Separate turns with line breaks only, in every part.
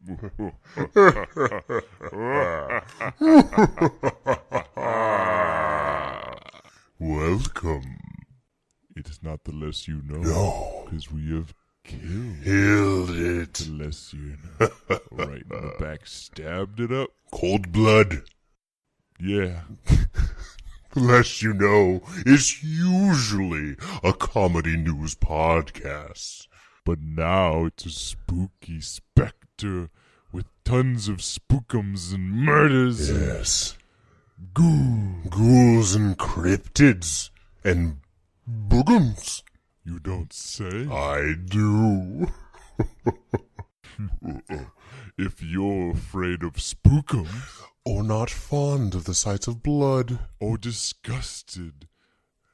Welcome.
It is not the less you know.
No.
Because we have killed
it.
The less you know. Right in the back, stabbed it up.
Cold blood.
Yeah.
The less you know is usually a comedy news podcast.
But now it's a spooky specter with tons of spookums and murders.
Yes. Ghouls and cryptids and boogums.
You don't say?
I do.
If you're afraid of spookums,
Or not fond of the sight of blood.
or disgusted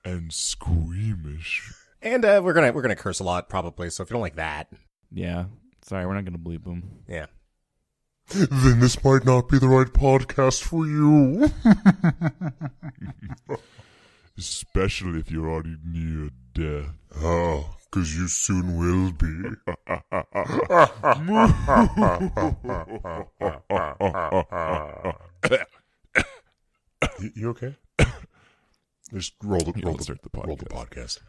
and squeamish.
And we're gonna curse a lot probably. So if you don't like that,
Yeah. Sorry, we're not going to bleep them.
yeah.
Then this might not be the right podcast for you.
Especially if you're already near death.
Oh, 'cause you soon will be. You okay? Just roll the
podcast.
Roll the podcast.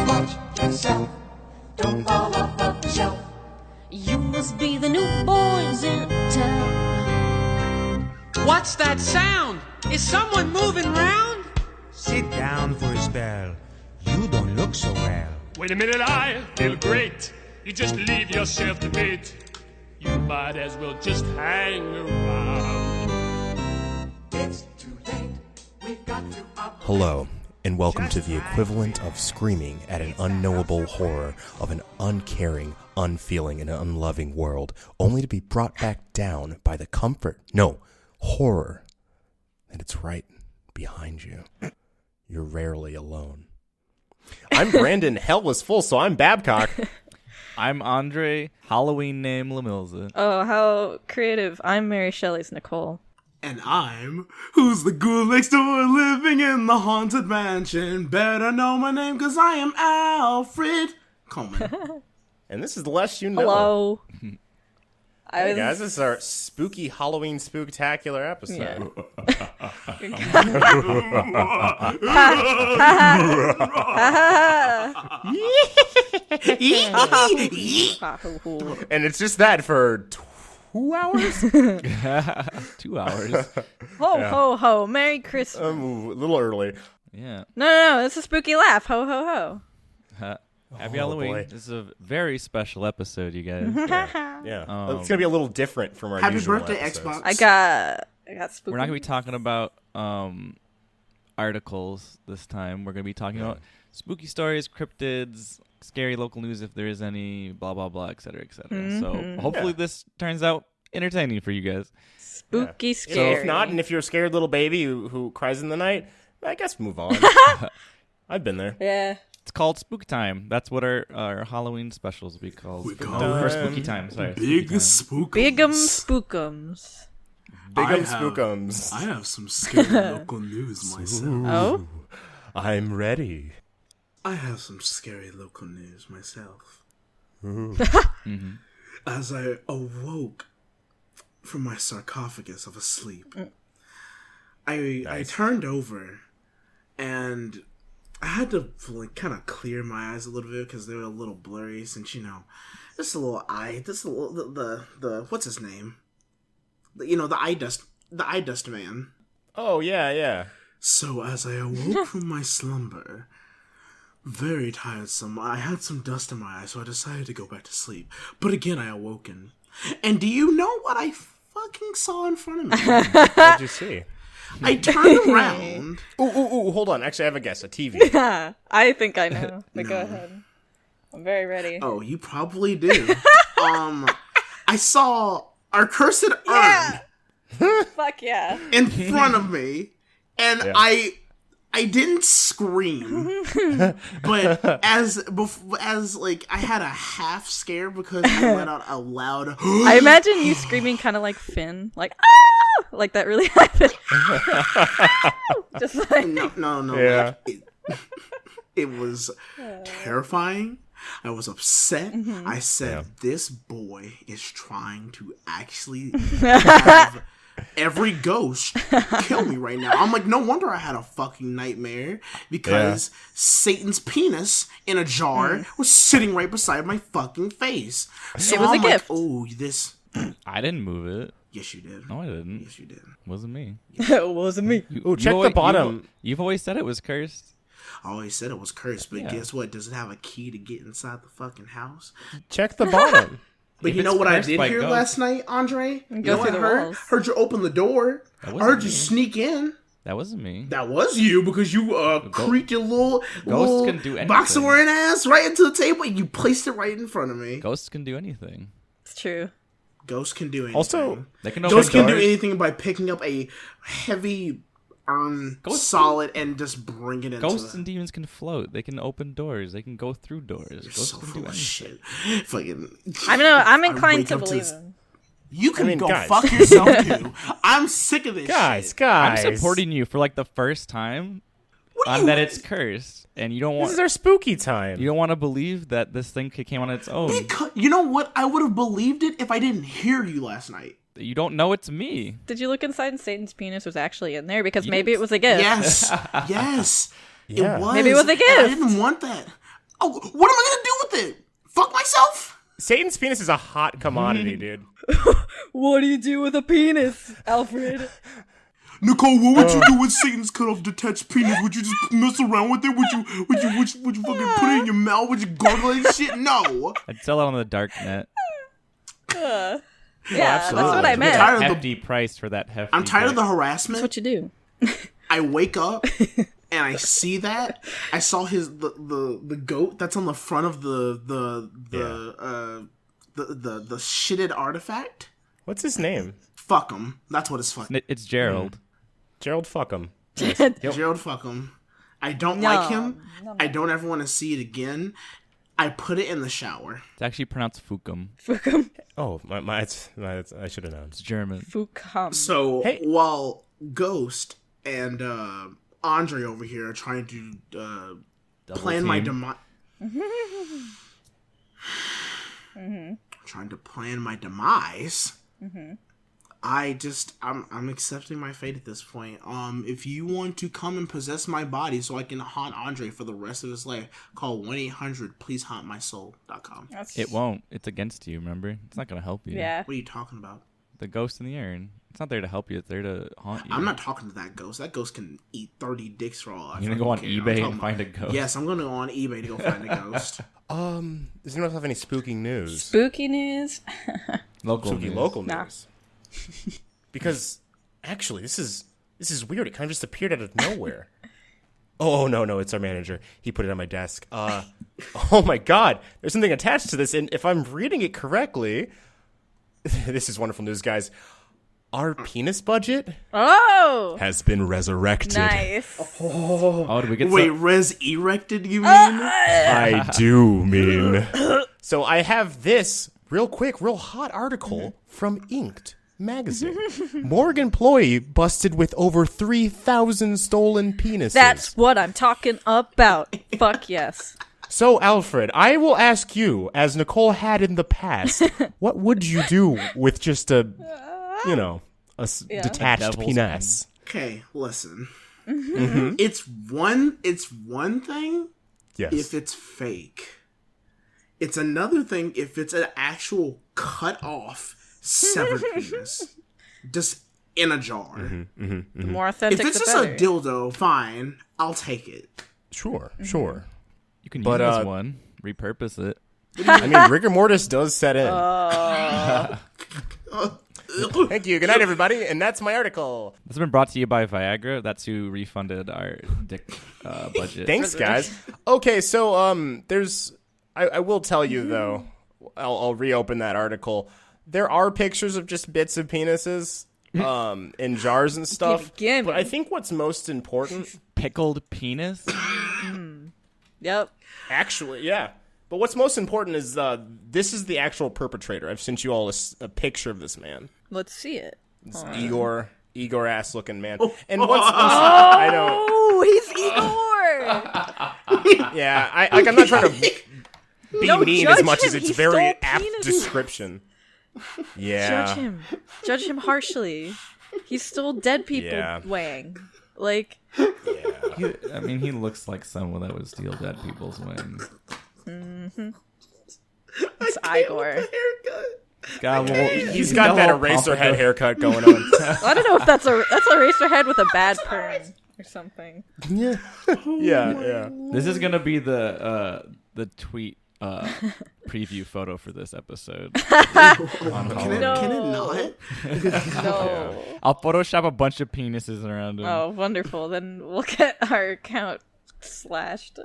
Watch yourself, don't fall off of the shelf. You must be the new boys in town.
What's that sound? Is someone moving round?
Sit down for a spell. You don't look so well.
Wait a minute, I feel great. You just leave yourself to fate. You might as well just hang around.
It's too late, we've got to up.
Hello, and welcome to the equivalent of screaming at an unknowable horror of an uncaring, unfeeling, and unloving world, only to be brought back down by the horror. And it's right behind you. You're rarely alone. I'm Brandon. Hell was full, so I'm Babcock.
I'm André. Halloween name LaMilza.
Oh, how creative. I'm Mary Shelley's Nicole.
And I'm who's the ghoul next door living in the haunted mansion. Better know my name because I am Alfred Coleman.
And this is the less you know.
Hello.
Hey guys, this is our spooky Halloween spooktacular episode. And it's just that for 2 hours?
2 hours.
Ho, ho, ho. Merry Christmas.
A little early.
Yeah.
No, it's a spooky laugh. Ho, ho, ho.
Happy Halloween.
Boy.
This is a very special episode, you guys.
Yeah. It's going to be a little different from our
Happy
usual
birthday,
episodes.
Xbox.
I got spooky.
We're not going to be talking about articles this time. We're going to be talking about spooky stories, cryptids, scary local news if there is any, blah, blah, blah, et cetera, et cetera.
Mm-hmm.
So hopefully this turns out entertaining for you guys.
Spooky, scary.
So if not, and if you're a scared little baby who cries in the night, I guess move on. I've been there.
Yeah.
It's called Spooky Time. That's what our Halloween specials will be called.
We call
Or
it
Spooky Time. Sorry.
Big
Spooky Time.
spookums.
Spookums.
Bigum spookums.
I have some scary local news myself.
Oh?
I'm ready.
I have some scary local news myself.
Mm-hmm.
As I awoke from my sarcophagus of a sleep, I turned over and I had to kind of clear my eyes a little bit because they were a little blurry since, this little eye, the what's his name? The eye dust man.
Oh, yeah.
So as I awoke from my slumber, very tiresome, I had some dust in my eye, so I decided to go back to sleep. But again, I awoken. And do you know what I fucking saw in front of me?
What did you see?
I turned around.
Ooh, hold on. Actually, I have a guess. A TV.
Yeah, I think I know. But go ahead. I'm very ready.
Oh, you probably do. I saw our cursed urn
Fuck yeah.
in front of me, and I didn't scream, but as I had a half scare because I let out a loud.
I imagine you screaming kind of like Finn, like ah. Like that really happened. Just like
No.
Yeah.
Like, it was terrifying. I was upset. I said, this boy is trying to actually have every ghost kill me right now. I'm like, no wonder I had a fucking nightmare, because Satan's penis in a jar was sitting right beside my fucking face. So
It was
I'm
a
like,
gift.
oh, this...
I didn't move it.
Yes, you did.
No, I didn't.
Yes, you did.
It wasn't me.
it wasn't me.
Oh, check the bottom.
You've always said it was cursed.
I always said it was cursed, but guess what? Does it have a key to get inside the fucking house?
Check the bottom.
But
If
you know
it's
what I
cursed
did
by
hear
ghosts-
last night, Andre? You know
through
what I
the
heard?
walls.
Heard you open the door. I
wasn't
heard you
me.
sneak in.
That wasn't me.
That was you, because you creaked your little
can do anything.
boxer wearing ass right into the table and you placed it right in front of me.
Ghosts can do anything.
It's true.
Ghosts can do anything.
Also,
They can open
Ghosts can do
doors.
anything by picking up a heavy
Ghosts
solid and just bring it into
Ghosts and demons can float. They can open doors. They can go through doors.
You're
Ghosts
so
can
full
do
of
anything.
shit. Fucking.
I don't know. I'm
I
inclined
wake
to
up to
believe
this-
him.
You can go
guys.
fuck yourself too. I'm sick of this
guys,
shit.
I'm
guys.
supporting you for like the first time
What do
on
you-
that it's cursed, and you don't
This
want
is our spooky time.
you don't want to believe that this thing came on its own.
Because, you know what? I would have believed it if I didn't hear you last night.
You don't know it's me.
Did you look inside and Satan's penis was actually in there? Because
You
maybe
didn't-
it was a gift.
Yes. Yes.
Yeah.
It was.
Maybe it was a
and I
gift.
didn't want that. Oh, what am I going to do with it? Fuck myself?
Satan's penis is a hot commodity, dude.
What do you do with a penis, Alfred?
Nicole, what would you do with Satan's cut off detached penis? Would you just mess around with it? Would you fucking put it in your mouth? Would you gargle it and shit? No.
I'd sell it on the dark net.
Yeah, that's what I
I'm
meant.
tired of the
Hefty price for that hefty.
I'm tired of the
dick.
That's
harassment.
what you do.
I wake up and I see that. I saw the goat that's on the front of the shitted artifact.
What's his name?
Fuck him. That's what it's fucking.
It's Gerald.
Gerald Fuckum.
Gerald fuck him. I don't
No.
like him. I don't ever want to see it again. I put it in the shower.
It's actually pronounced Fukum.
Fukum.
Oh, I should have known.
It's German.
Fukum.
So
Hey.
while Ghost and André over here are trying to plan my
team.
trying to plan my demise. I'm accepting my fate at this point. If you want to come and possess my body so I can haunt André for the rest of his life, call 1-800-PLEASE-HAUNT-MY-SOUL.com.
That's-
It won't. It's against you, remember? It's not going to help you.
Yeah.
What are you talking about?
The ghost in the urn. It's not there to help you. It's there to haunt you.
I'm not talking to that ghost. That ghost can eat 30 dicks for all I
You're going to go on eBay and find a ghost?
Yes, I'm going to go on eBay to go find a ghost.
Does anyone have any spooky news?
Spooky news.
Local
Spooky
news.
local
Nah.
news. Because actually, this is weird. It kind of just appeared out of nowhere. Oh no, it's our manager. He put it on my desk. Oh my God, there's something attached to this, and if I'm reading it correctly, this is wonderful news, guys. Our penis budget
Oh,
has been resurrected.
nice.
Oh, did we get
Wait,
some?
res erected, you mean?
I do mean. So I have this real quick, real hot article from Inked magazine. Morgue employee busted with over 3,000 stolen penises.
That's what I'm talking about. Fuck yes.
So, Alfred, I will ask you, as Nicole had in the past, what would you do with just a detached
devil's
penis?
Okay, listen. It's one thing
Yes.
if it's fake. It's another thing if it's an actual cut off severed penis, just in a jar.
The more authentic,
If it's
the
just
better.
a dildo, fine, I'll take it.
Sure.
You can
But,
use this one. Repurpose it.
I mean, rigor mortis does set in. Thank you. Good night, everybody. And that's my article.
This has been brought to you by Viagra. That's who refunded our dick budget.
Thanks, guys. Okay, so there's. I will tell you though. I'll reopen that article. There are pictures of just bits of penises, in jars and stuff.
Gimme.
But I think what's most important,
Pickled penis?
Yep.
actually, yeah. But what's most important is this is the actual perpetrator. I've sent you all a picture of this man.
Let's see it.
It's Igor Igor ass looking man. And once I know.
Oh, he's Igor.
Yeah, I'm not trying to be mean as much as it's
He
very
stole
apt
penises.
description. Yeah.
Judge him harshly. He stole dead people. Wang. Like.
I mean, he looks like someone that would steal dead people's wings.
Mm-hmm. It's Igor.
He's got that eraser head haircut going on.
I don't know if that's a eraser head with a bad perm or something.
Yeah. Yeah.
This is gonna be the tweet preview photo for this episode.
Can it not?
No.
I'll Photoshop a bunch of penises around him.
Oh, wonderful. Then we'll get our account slashed.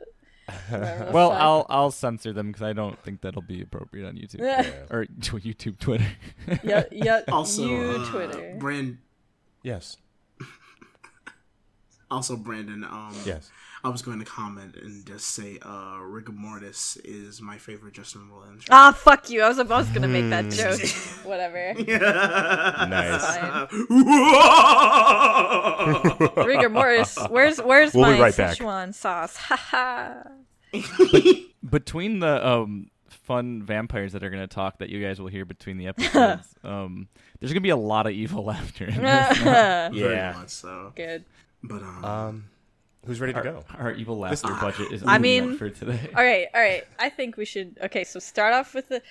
Well, I'll censor them because I don't think that'll be appropriate on YouTube or YouTube, Twitter.
Yeah.
Also,
Twitter.
Yes.
Also, Brandon.
Yes.
I was going to comment and just say, rigor mortis is my favorite Justin Roiland show.
Ah, fuck you. I was gonna make that joke. Whatever.
Nice.
Rigor mortis. Where's
we'll
my
be right back.
Szechuan sauce? Haha.
Between the fun vampires that are going to talk that you guys will hear between the episodes, there's going to be a lot of evil laughter in this.
Very much so.
Good.
But
who's ready to go?
Our evil laughter budget is for today.
All right. I think we should. Okay, so start off with it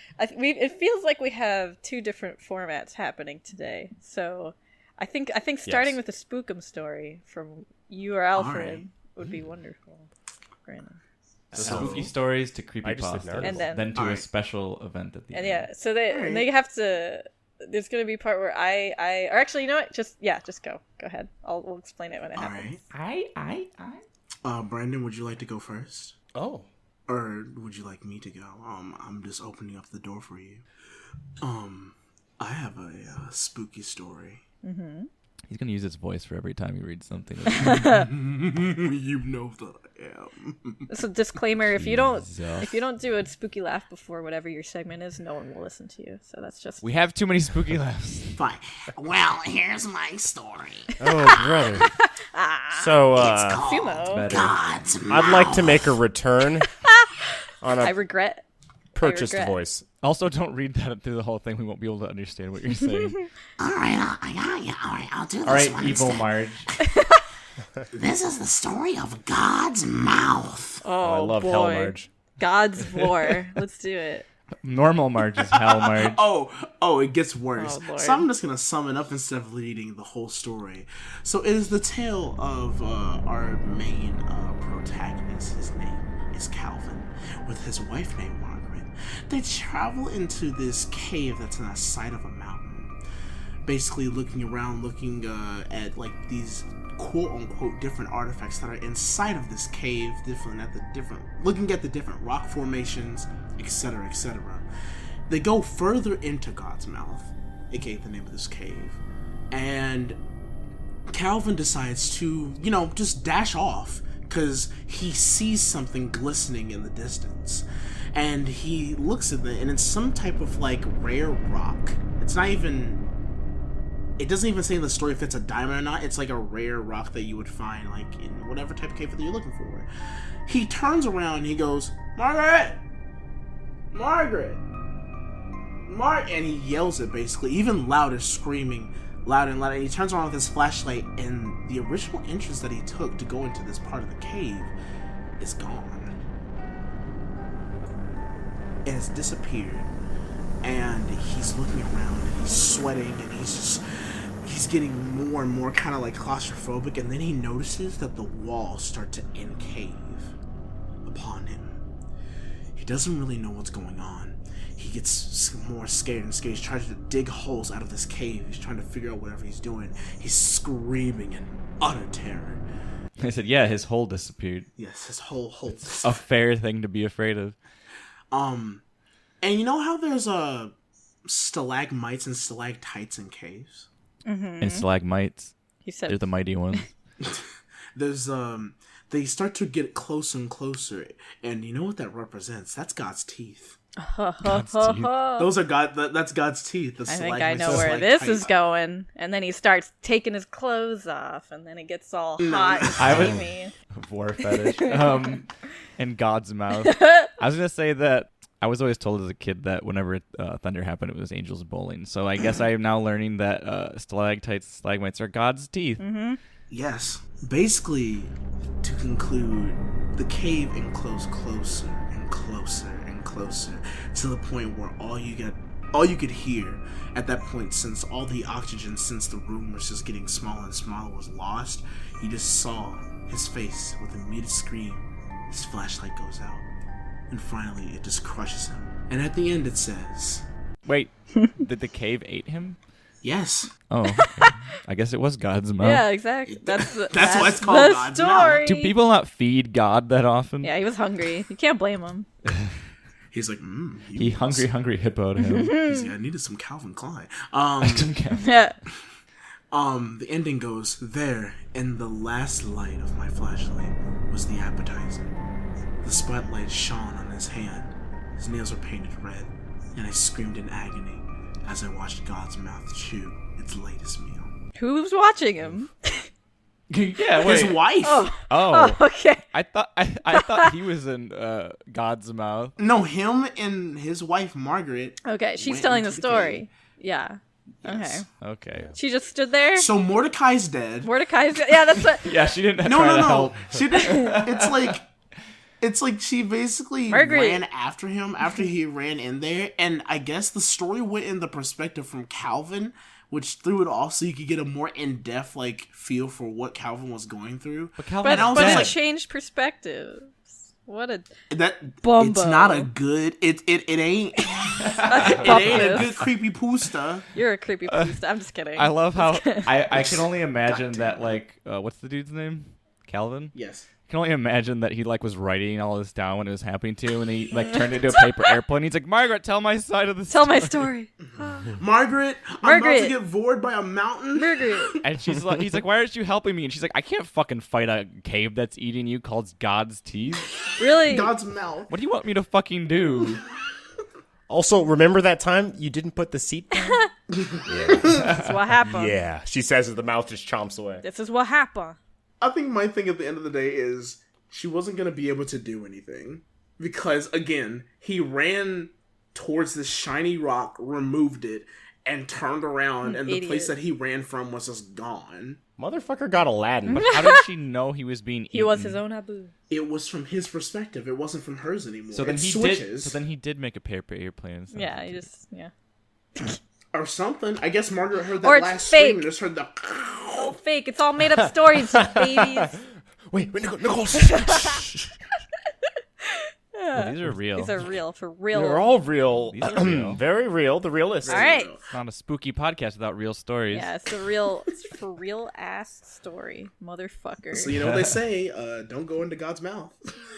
feels like we have two different formats happening today. So I think starting with a spookum story from you or Alfred would be wonderful. Brandon.
So spooky stories to creepypasta,
and then
to a special event at the end.
Yeah, so they have to. There's gonna be a part where or actually, you know what? Just go ahead. We'll explain it when it happens.
I. Brandon, would you like to go first?
Oh.
Or would you like me to go? I'm just opening up the door for you. I have a spooky story.
Mm-hmm.
He's gonna use his voice for every time he reads something.
You know that I am.
So disclaimer: if you don't do a spooky laugh before whatever your segment is, no one will listen to you. So that's just.
We have too many spooky laughs.
Fine. Well, here's my story.
Oh, brother. So,
it's called
Sumo.
God's
I'd like to make a return on
I
a
regret.
purchased voice.
Also, don't read that through the whole thing. We won't be able to understand what you're saying.
All right, I got you. All right, I'll do this.
All right,
one
evil
instead.
Marge.
This is the story of God's mouth.
Oh,
I love
boy.
Hell Marge.
God's war. Let's do it.
Normal Marge is Hell Marge.
Oh, it gets worse.
Oh, Lord.
So I'm just gonna sum it up instead of reading the whole story. So it is the tale of our main protagonist. His name is Calvin, with his wife named Margaret. They travel into this cave that's on the side of a mountain, basically looking around, looking at like these quote-unquote different artifacts that are inside of this cave, looking at the different rock formations, etc., etc. They go further into God's mouth, aka the name of this cave, and Calvin decides to, just dash off because he sees something glistening in the distance, and he looks at it, and it's some type of like rare rock. It doesn't even say in the story if it's a diamond or not. It's like a rare rock that you would find like in whatever type of cave that you're looking for. He turns around and he goes, Margaret! And he yells it basically, even louder, screaming loud and loud. And he turns around with his flashlight, and the original entrance that he took to go into this part of the cave is gone. It has disappeared. And he's looking around and he's sweating and he's getting more and more kind of like claustrophobic, and then he notices that the walls start to encave upon him. He doesn't really know what's going on. He gets more scared and scared. He's trying to dig holes out of this cave. He's trying to figure out whatever he's doing. He's screaming in utter terror.
I said, yeah, his hole disappeared.
Yes, his whole
a fair thing to be afraid of.
And you know how there's stalagmites and stalactites in caves?
Mm-hmm.
And stalagmites.
He said
they're the mighty ones.
There's they start to get closer and closer, and you know what that represents? That's God's teeth.
God's teeth.
Those are that's God's teeth.
I think I know where this is going. And then he starts taking his clothes off, and then it gets all hot and steamy.
War fetish. And God's mouth. I was gonna say that I was always told as a kid that whenever thunder happened, it was angels bowling. So I guess I am now learning that stalactites, stalagmites are God's teeth.
Mm-hmm.
Yes. Basically, to conclude, the cave enclosed closer and closer and closer to the point where all you could hear at that point, since all the oxygen, since the room was just getting smaller and smaller, was lost, you just saw his face with a muted scream. His flashlight goes out, and finally it just crushes him. And at the end it says,
Wait, did the cave eat him?
yes.
Oh, okay. I guess it was God's mouth.
Yeah, exactly. That's
why it's called God's
story.
mouth.
Do people not feed God that often?
Yeah, he was hungry. You can't blame him.
He's like,
he hungry hippoed him.
He's like, I needed some Calvin Klein.
Yeah.
The ending goes, there, in the last light of my flashlight, was the appetizer. The spotlight shone on his hand. His nails were painted red, and I screamed in agony as I watched God's mouth chew its latest meal.
Who's watching him?
Yeah, wait.
His wife.
Oh, okay.
I thought he was in God's mouth.
No, him and his wife Margaret.
Okay, she's
went
telling the
into
story. Yeah.
Yes.
Okay.
She just stood there.
So Mordecai's dead.
Yeah, that's what.
Yeah, she didn't.
No.
Help.
She didn't. It's like she basically ran after him after he ran in there, and I guess the story went in the perspective from Calvin, which threw it off so you could get a more in-depth feel for what Calvin was going through.
But Calvin,
but it changed perspectives. What a
Bumbo. It's not a good. It ain't. It ain't a good creepy poosta.
You're a creepy poosta. I'm just kidding.
I love how I can only imagine that what's the dude's name? Calvin.
Yes.
I can only imagine that he was writing all this down when it was happening to him, and he turned it into a paper airplane. He's like, Margaret, tell my side of the story.
Tell my story.
Margaret, I'm about to get bored by a mountain.
Margaret.
And he's like, why aren't you helping me? And she's like, I can't fucking fight a cave that's eating you called God's teeth.
Really?
God's mouth.
What do you want me to fucking do?
Also, remember that time you didn't put the seat down?
Yeah. That's what happened.
Yeah, she says as the mouth just chomps away.
This is what happened.
I think my thing at the end of the day is she wasn't going to be able to do anything. Because, again, he ran towards this shiny rock, removed it, and turned around, and the place that he ran from was just gone.
Motherfucker got Aladdin.
But how did she know he was being eaten?
He was his own Abu.
It was from his perspective. It wasn't from hers anymore.
So then
it
he
switches.
did. So then he did make a paper airplane.
Yeah, he just
or something. I guess Margaret heard that
or
last
fake.
scream and just heard the.
Oh, fake! It's all made up stories, babies.
Wait, Nicole.
Well, these are real.
These are real, for real.
They're all real.
These are real.
Very real. The realist.
All right.
It's not a spooky podcast without real stories.
Yeah, it's for real ass story, motherfucker.
So you know what they say? Don't go into God's mouth.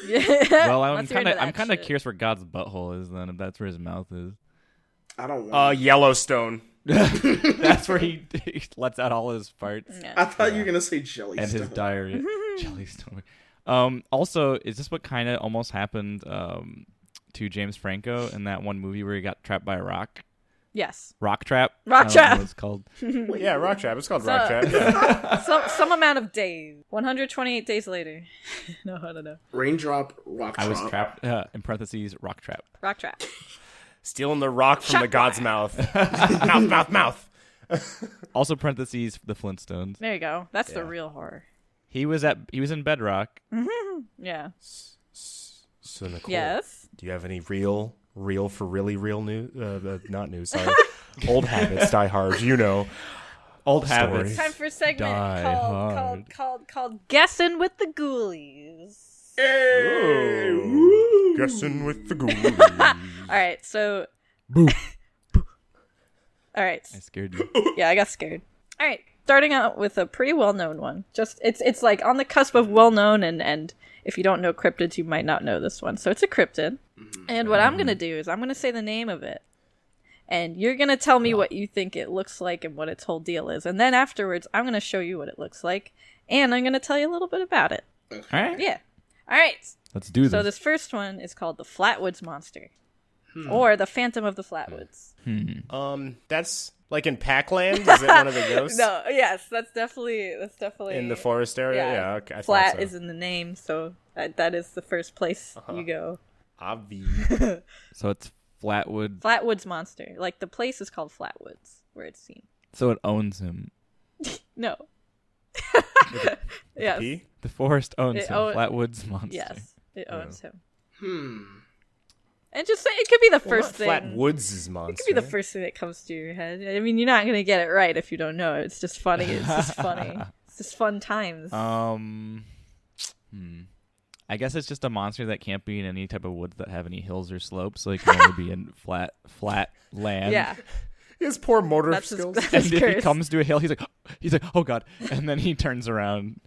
Yeah.
Well, I'm
Once you're into that
kind of
shit.
curious where God's butthole is then, if that's where his mouth is.
I don't want.
Yellowstone.
That's where he lets out all his farts.
Yeah.
I thought you were gonna say Jellystone.
And his diarrhea. Jellystone. Also, is this what kind of almost happened to James Franco in that one movie where he got trapped by a rock?
Yes.
Rock Trap?
Rock
I don't
Trap.
know what it's called.
Yeah, Rock Trap. It's called Rock Trap. Yeah.
Some amount of days. 128 days later. No, I don't know.
Raindrop, rock
I
drop.
was trapped, in parentheses, Rock Trap.
Rock Trap.
Stealing the rock from
Shut
the god's mouth. mouth.
Also parentheses, the Flintstones.
There you go. That's the real horror.
He was in Bedrock.
Yeah.
So Nicole,
Yes.
do you have any real for really real news? Not news, sorry. Old habits die hard, you know.
Old
Stories.
habits.
Time for a segment
Die
called Guessing with the Ghoulies.
Ooh. Guessing with the ghoulies.
All right, so.
Boo.
All right.
I scared you.
Yeah, I got scared. All right, starting out with a pretty well-known one. Just it's like on the cusp of well-known, and if you don't know cryptids, you might not know this one. So it's a cryptid, and what I'm gonna do is I'm gonna say the name of it, and you're gonna tell me what you think it looks like and what its whole deal is, and then afterwards I'm gonna show you what it looks like, and I'm gonna tell you a little bit about it.
All right.
Yeah. All right.
Let's do this.
So this first one is called the Flatwoods Monster. Or the Phantom of the Flatwoods.
That's like in Pac-Land. Is it one of the ghosts?
No, yes, that's definitely
in the forest area. Yeah, okay. I
Flat
thought so.
is in the name, so that is the first place you go.
Obvi.
So it's Flatwood.
Flatwoods monster. Like the place is called Flatwoods, where it's seen.
So it owns him.
No. Yes.
P?
The forest owns him.
Flatwoods
Flatwoods monster.
Yes, it owns him. And just say it could be the first thing.
Flatwoods' monster.
It could be the first thing that comes to your head. I mean, you're not gonna get it right if you don't know it. It's just funny. It's just funny. It's just fun times.
I guess it's just a monster that can't be in any type of woods that have any hills or slopes, so it can only be in flat land.
Yeah.
His poor motor
That's
skills.
And if he comes to a hill, he's like, oh god, and then he turns around.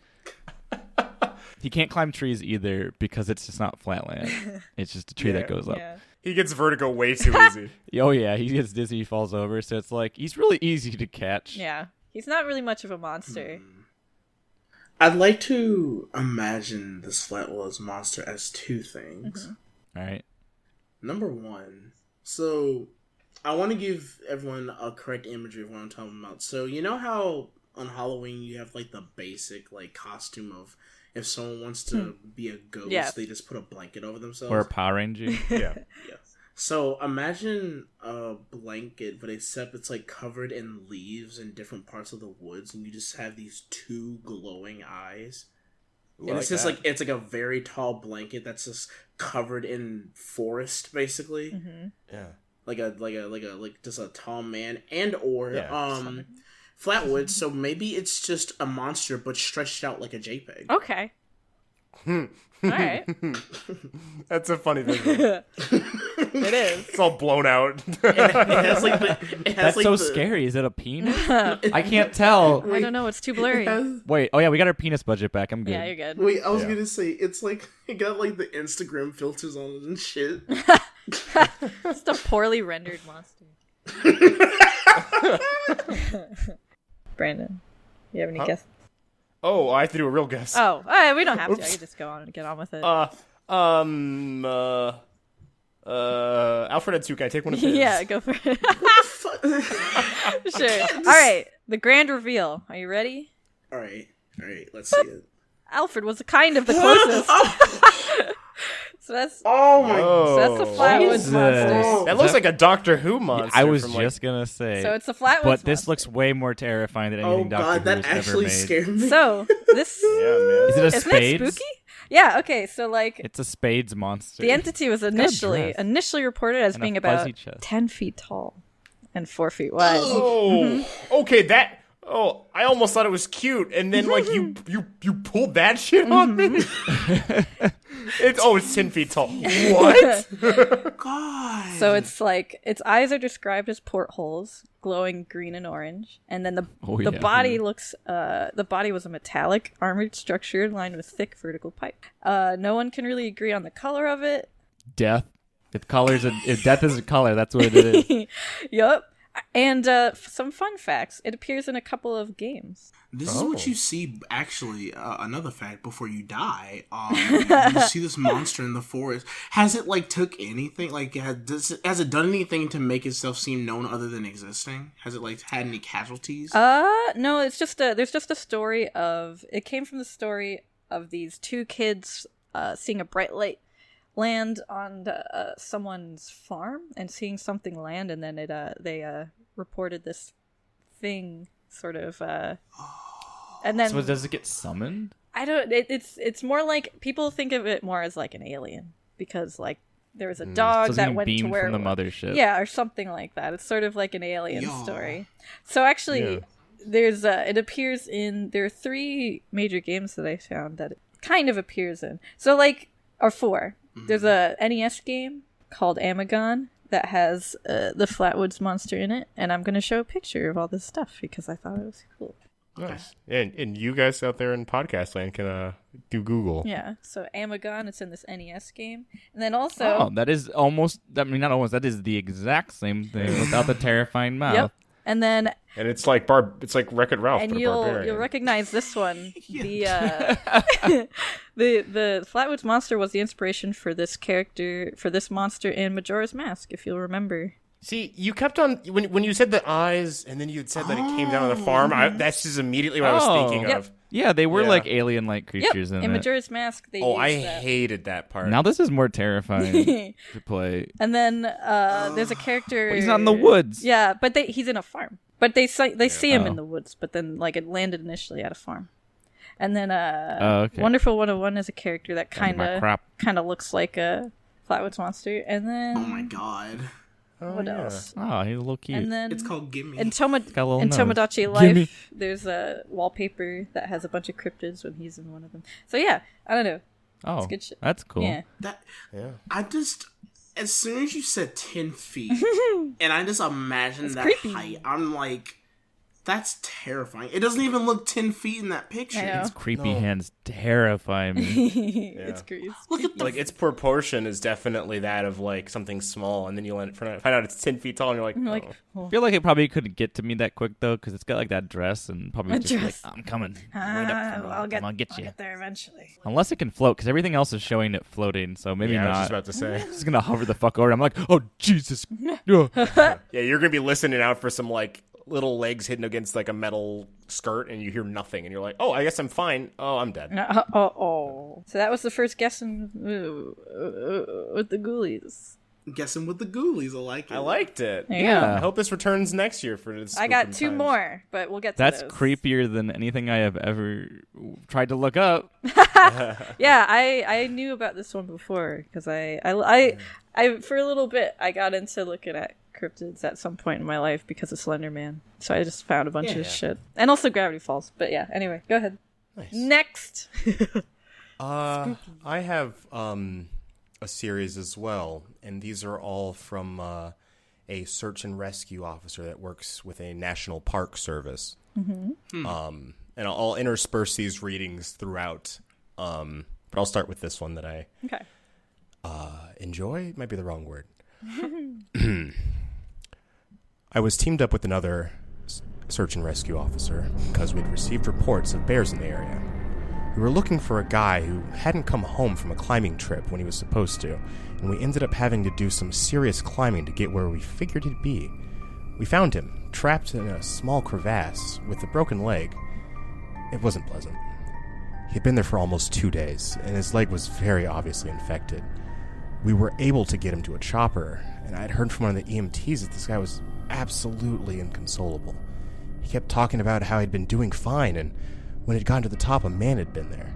He can't climb trees either because it's just not flat land. It's just a tree that goes up.
Yeah.
He gets vertigo way too easy.
Oh yeah, he gets dizzy, he falls over. So it's like he's really easy to catch.
Yeah. He's not really much of a monster.
I'd like to imagine this Flatwoods monster as two things.
All right.
Number one, so I want to give everyone a correct imagery of what I'm talking about. So you know how on Halloween you have like the basic like costume of if someone wants to be a ghost, they just put a blanket over themselves.
Or a Power Ranger.
Yeah.
So imagine a blanket, but except it's like covered in leaves in different parts of the woods, and you just have these two glowing eyes. And it's just like it's like a very tall blanket that's just covered in forest, basically.
Yeah.
Like just a tall man, and or Flatwoods. So maybe it's just a monster, but stretched out like a JPEG.
Okay. All right.
That's a funny visual.
It is.
It's all blown out.
It has like
That's so scary. Is it a penis? I can't tell.
I don't know. It's too blurry.
Wait. Oh yeah, we got our penis budget back. I'm good.
Yeah, you're good.
Wait, I was gonna say it's like it got like the Instagram filters on it and shit.
Just a poorly rendered monster. Brandon, you have any guesses?
Oh, I have to do a real guess.
Oh, we don't have to. I can just go on and get on with it.
Alfred had two. Can I take one of his?
Yeah, go for it. Sure. All right, the grand reveal. Are you ready?
All right. Let's see it.
Alfred was kind of the closest. So that's
my.
So that's the Flatwoods monster.
That looks like a Doctor Who monster.
I was just gonna say.
So it's a Flatwoods
But this
monster.
looks way more terrifying than anything Doctor Who
that
has
actually
ever made.
scared me.
So this
Is it a
isn't
spades?
it spooky? Yeah. Okay. So like
It's a spades monster.
the entity was initially reported as
And a
being about
fuzzy chest.
10 feet tall and 4 feet wide.
Oh, okay. That. Oh, I almost thought it was cute, and then like you pulled that shit on me. It's 10 feet tall. What?
God.
So it's like its eyes are described as portholes, glowing green and orange, and then the body looks. The body was a metallic armored structure lined with thick vertical pipe. No one can really agree on the color of it.
Death. If death is a color, that's what it is.
Yup. And some fun facts. It appears in a couple of games.
This is what you see, actually, another fact, before you die. You see this monster in the forest. Has it, like, took anything? Like, has it done anything to make itself seem known other than existing? Has it, like, had any casualties?
No, it's just there's just a story of... It came from the story of these two kids seeing a bright light land on someone's farm and seeing something land, and then they reported this thing sort of and then
So does it get summoned?
I don't it's more like people think of it more as like an alien because like there was a dog
So
that went to
beam
where
from the mothership.
yeah, or something like that. It's sort of like an alien story. So actually there's it appears in there are 3 major games that I found that it kind of appears in. So like or 4. There's a NES game called Amagon that has the Flatwoods monster in it, and I'm going to show a picture of all this stuff because I thought it was cool.
Nice. And you guys out there in podcast land can do Google.
Yeah, so Amagon, it's in this NES game. And then also...
that is almost... I mean, not almost. That is the exact same thing without the terrifying mouth.
Yep. And then
it's like Wreck-It Ralph,
and
but a
you'll
barbarian.
recognize this one. The Flatwoods monster was the inspiration for this monster in Majora's Mask, if you'll remember.
See, you kept on when you said the eyes, and then you had said that it came down on the farm. That's just immediately what I was thinking of.
Yeah, they were like alien-like creatures in
Majora's Mask. They
hated that part.
Now this is more terrifying to play.
And then there's a character.
Well, he's not in the woods.
Yeah, but he's in a farm. But they see him in the woods. But then it landed initially at a farm. And then Wonderful 101 is a character that kind of looks like a Flatwoods monster. And then
oh my god.
What else?
Oh, he's a little cute.
And then
it's called Gimme.
In Tomodachi Life, there's a wallpaper that has a bunch of cryptids when he's in one of them. So yeah, I don't know.
Oh,
it's good shit.
That's cool.
Yeah.
I just, as soon as you said 10 feet, and I just imagined that
creepy.
height, I'm like, that's terrifying. It doesn't even look 10 feet in that picture.
His creepy hands terrify me.
It's creepy.
Look at
its proportion is definitely that of like something small, and then you find out it's 10 feet tall, and you're like,
I feel like it probably couldn't get to me that quick though, because it's got like that dress, and probably like, I'm coming.
I'll get
you.
Get there eventually.
Unless it can float, because everything else is showing it floating, so maybe not.
I was just about to say.
It's just gonna hover the fuck over. I'm like, oh Jesus.
Yeah, you're gonna be listening out for some like little legs hidden against like a metal skirt, and you hear nothing, and you're like, oh, I guess I'm fine. Oh, I'm dead.
So that was the first guessing with the Ghoulies.
Guessing with the Ghoulies. I
liked it.
Yeah.
I hope this returns next year for this.
I got two more, but we'll get to
That's
those.
creepier than anything I have ever tried to look up.
Yeah, I knew about this one before because I for a little bit I got into looking at cryptids at some point in my life because of Slender Man. So I just found a bunch of shit. And also Gravity Falls. But yeah, anyway, go ahead.
Nice.
Next.
I have a series as well, and these are all from a search and rescue officer that works with a national park service. Mm-hmm. And I'll intersperse these readings throughout, but I'll start with this one that I enjoy. Might be the wrong word. I was teamed up with another search and rescue officer because we'd received reports of bears in the area. We were looking for a guy who hadn't come home from a climbing trip when he was supposed to, and we ended up having to do some serious climbing to get where we figured he'd be. We found him, trapped in a small crevasse with a broken leg. It wasn't pleasant. He'd been there for almost 2 days, and his leg was very obviously infected. We were able to get him to a chopper, and I'd heard from one of the EMTs that this guy was absolutely inconsolable. He kept talking about how he'd been doing fine, and when he'd gotten to the top, a man had been there.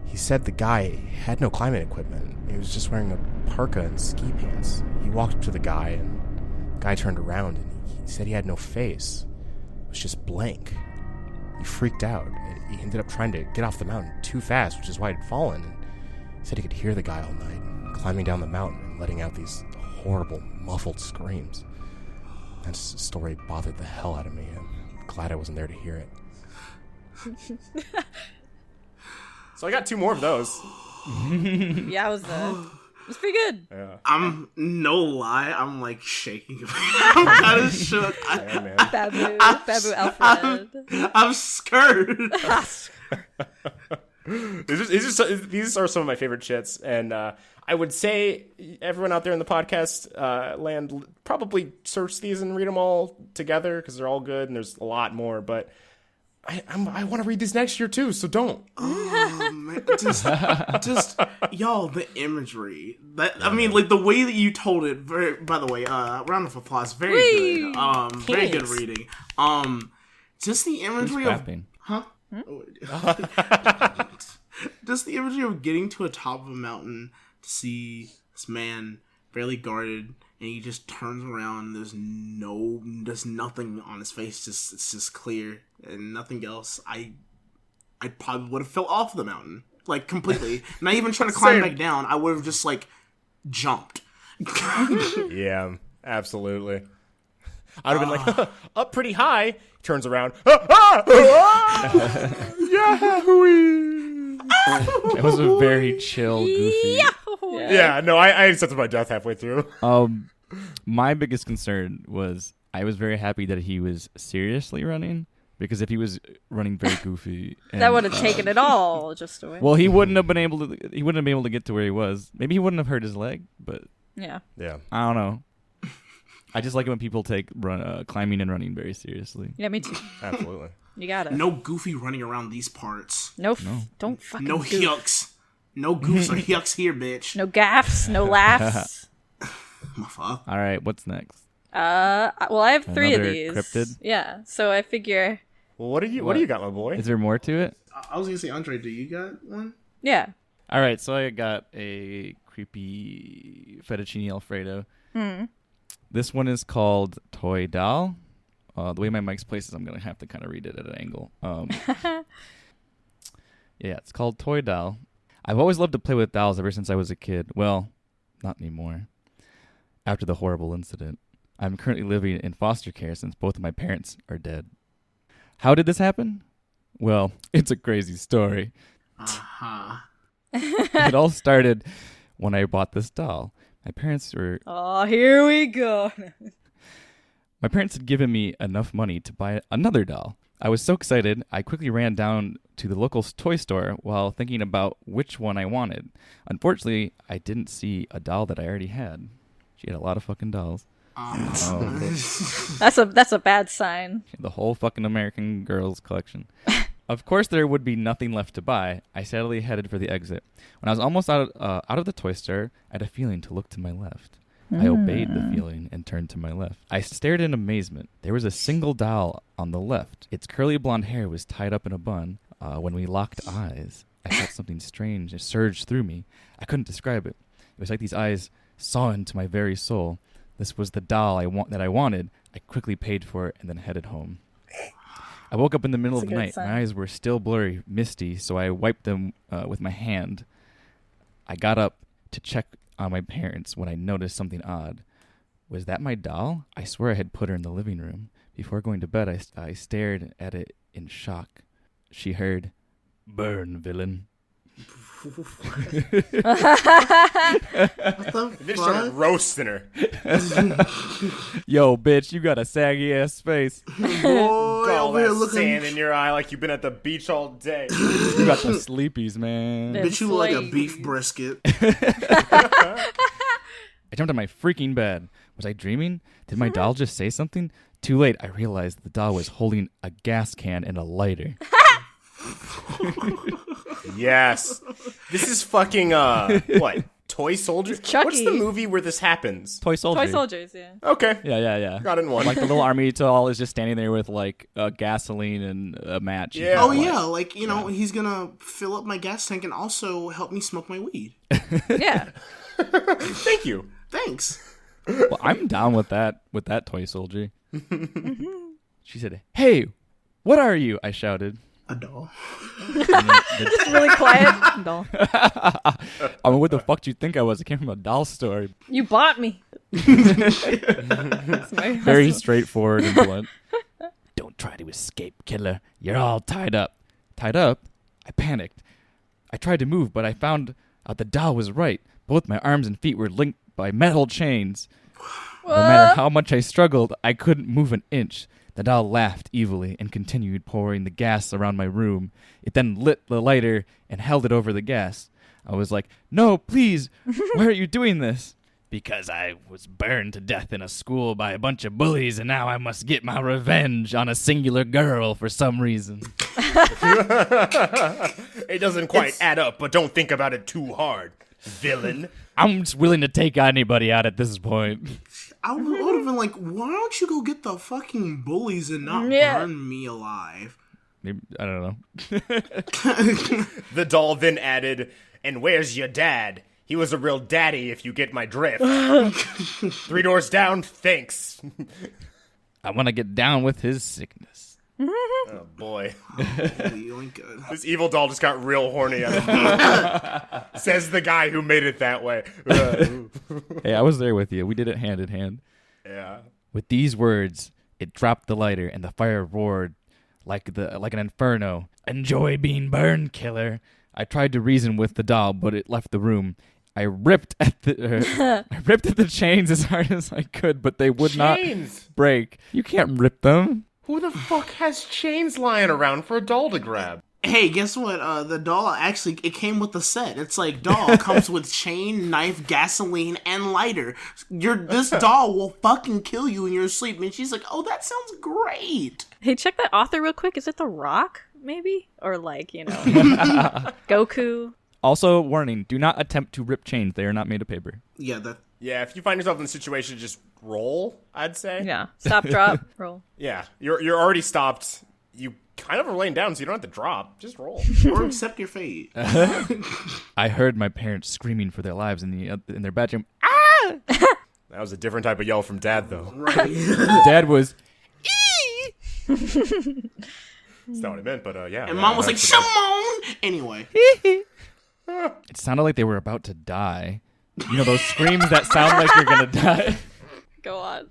He said the guy had no climbing equipment. He was just wearing a parka and ski pants. He walked up to the guy, and the guy turned around, and he said he had no face. It was just blank. He freaked out. He ended up trying to get off the mountain too fast, which is why he'd fallen. And he said he could hear the guy all night, climbing down the mountain and letting out these horrible, muffled screams. That story bothered the hell out of me. I'm glad I wasn't there to hear it. So I got 2 more of those.
Yeah, it was pretty good.
Yeah. I'm no lie. I'm like shaking. I'm kind of shook.
Babu Alfred.
I'm scared.
These are some of my favorite shits, and I would say everyone out there in the podcast land probably search these and read them all together because they're all good, and there's a lot more. But I want to read these next year too, so don't.
Oh man, just y'all, the imagery. I mean, like the way that you told it. By the way, round of applause. Very good. Very good reading. Just the imagery of just the imagery of getting to a top of a mountain to see this man barely guarded, and he just turns around. There's nothing on his face. It's just clear and nothing else. I probably would have fell off the mountain, like completely. Not even trying to climb back down. I would have just like jumped.
Yeah, absolutely. I'd have been like up pretty high. Turns around.
It was a very chill, goofy.
Yeah, no, I accepted my death halfway through.
My biggest concern was I was very happy that he was seriously running, because if he was running very goofy,
that would have taken it all just away.
Well, he wouldn't have been able to. He wouldn't have been able to get to where he was. Maybe he wouldn't have hurt his leg, but
yeah.
I don't know. I just like it when people take climbing and running very seriously.
Yeah, me too.
Absolutely.
You got it.
No goofy running around these parts.
No. Don't fucking.
No
goof.
yucks. No goofs or yucks here, bitch.
No gaffs. No laughs.
My fuck.
All right, what's next?
Well, I have 3 of
Another
these.
cryptid?
Yeah, so I figure.
Well, what do you got, my boy?
Is there more to it?
I was gonna say, Andre, do you got one?
Yeah.
All right, so I got a creepy fettuccine Alfredo. This one is called Toy Doll. The way my mic's placed is I'm going to have to kind of read it at an angle. Yeah, it's called Toy Doll. I've always loved to play with dolls ever since I was a kid. Well, not anymore. After the horrible incident, I'm currently living in foster care since both of my parents are dead. How did this happen? Well, it's a crazy story. It all started when I bought this doll. My parents were...
Oh, here we go.
My parents had given me enough money to buy another doll. I was so excited, I quickly ran down to the local toy store while thinking about which one I wanted. Unfortunately, I didn't see a doll that I already had. She had a lot of fucking dolls.
That's a bad sign.
The whole fucking American Girls collection. Of course, there would be nothing left to buy. I sadly headed for the exit. When I was almost out of the toy store, I had a feeling to look to my left. I obeyed the feeling and turned to my left. I stared in amazement. There was a single doll on the left. Its curly blonde hair was tied up in a bun. When we locked eyes, I felt something strange surge through me. I couldn't describe it. It was like these eyes saw into my very soul. This was the doll that I wanted. I quickly paid for it and then headed home. I woke up in the middle of the night. My eyes were still blurry, misty, so I wiped them with my hand. I got up to check on my parents when I noticed something odd. Was that my doll? I swear I had put her in the living room. Before going to bed, I stared at it in shock. She heard, "Burn, villain."
What the
They just started roasting her.
Yo, bitch, you got a saggy ass face.
Boy,
All
over here
that
looking.
sand in your eye like you've been at the beach all day.
You got the sleepies, man.
Bitch, you look like a beef brisket.
I jumped on my freaking bed. Was I dreaming? Did my doll just say something? Too late, I realized the doll was holding a gas can and a lighter.
Yes. This is fucking, what? Toy Soldiers?
Chucky.
What's the movie where this happens?
Toy Soldier.
Toy soldiers, yeah.
Okay.
Yeah.
Got it in one.
Like the little army doll is just standing there with like gasoline and a match.
Yeah.
Oh, yeah, like, you know, he's gonna fill up my gas tank and also help me smoke my weed.
Yeah.
Thank you.
Thanks.
Well, I'm down with that Toy Soldier. She said, "Hey, what are you?" I shouted.
A doll.
It's really quiet. Doll.
I mean, what the fuck do you think I was? I came from a doll store.
You bought me.
Very straightforward and blunt. Don't try to escape, killer. You're all tied up. Tied up? I panicked. I tried to move, but I found out the doll was right. Both my arms and feet were linked by metal chains. No matter how much I struggled, I couldn't move an inch. The doll laughed evilly and continued pouring the gas around my room. It then lit the lighter and held it over the gas. I was like, "No, please, why are you doing this?" "Because I was burned to death in a school by a bunch of bullies, and now I must get my revenge on a singular girl for some reason."
It doesn't quite add up, but don't think about it too hard, villain.
I'm just willing to take anybody out at this point.
I would have been like, why don't you go get the fucking bullies and not burn me alive?
Maybe, I don't know.
The doll then added, "And where's your dad? He was a real daddy, if you get my drift." 3 doors down, thanks.
I want to get down with his sickness.
Oh, boy.
Oh, good.
This evil doll just got real horny out of me. Says the guy who made it that way.
Hey, I was there with you. We did it hand in hand.
Yeah.
With these words, it dropped the lighter, and the fire roared like an inferno. "Enjoy being burned, killer." I tried to reason with the doll, but it left the room. I ripped at the chains as hard as I could, but they would not break. You can't rip them.
Who the fuck has chains lying around for a doll to grab?
Hey, guess what? The doll actually, it came with the set. It's like, doll comes with chain, knife, gasoline, and lighter. This doll will fucking kill you in your sleep. And she's like, oh, that sounds great.
Hey, check that author real quick. Is it The Rock, maybe? Or like, Goku?
Also, warning, do not attempt to rip chains. They are not made of paper.
Yeah,
if you find yourself in the situation, just roll, I'd say.
Yeah. Stop, drop, roll.
Yeah, you're already stopped. You kind of are laying down, so you don't have to drop. Just roll.
Or accept your fate.
I heard my parents screaming for their lives in their bedroom. Ah!
That was a different type of yell from Dad, though.
Right.
Dad was...
That's not what I meant, but yeah.
And Mom was like, Shimon! Anyway.
It sounded like they were about to die. You know, those screams that sound like you're gonna die.
Go on.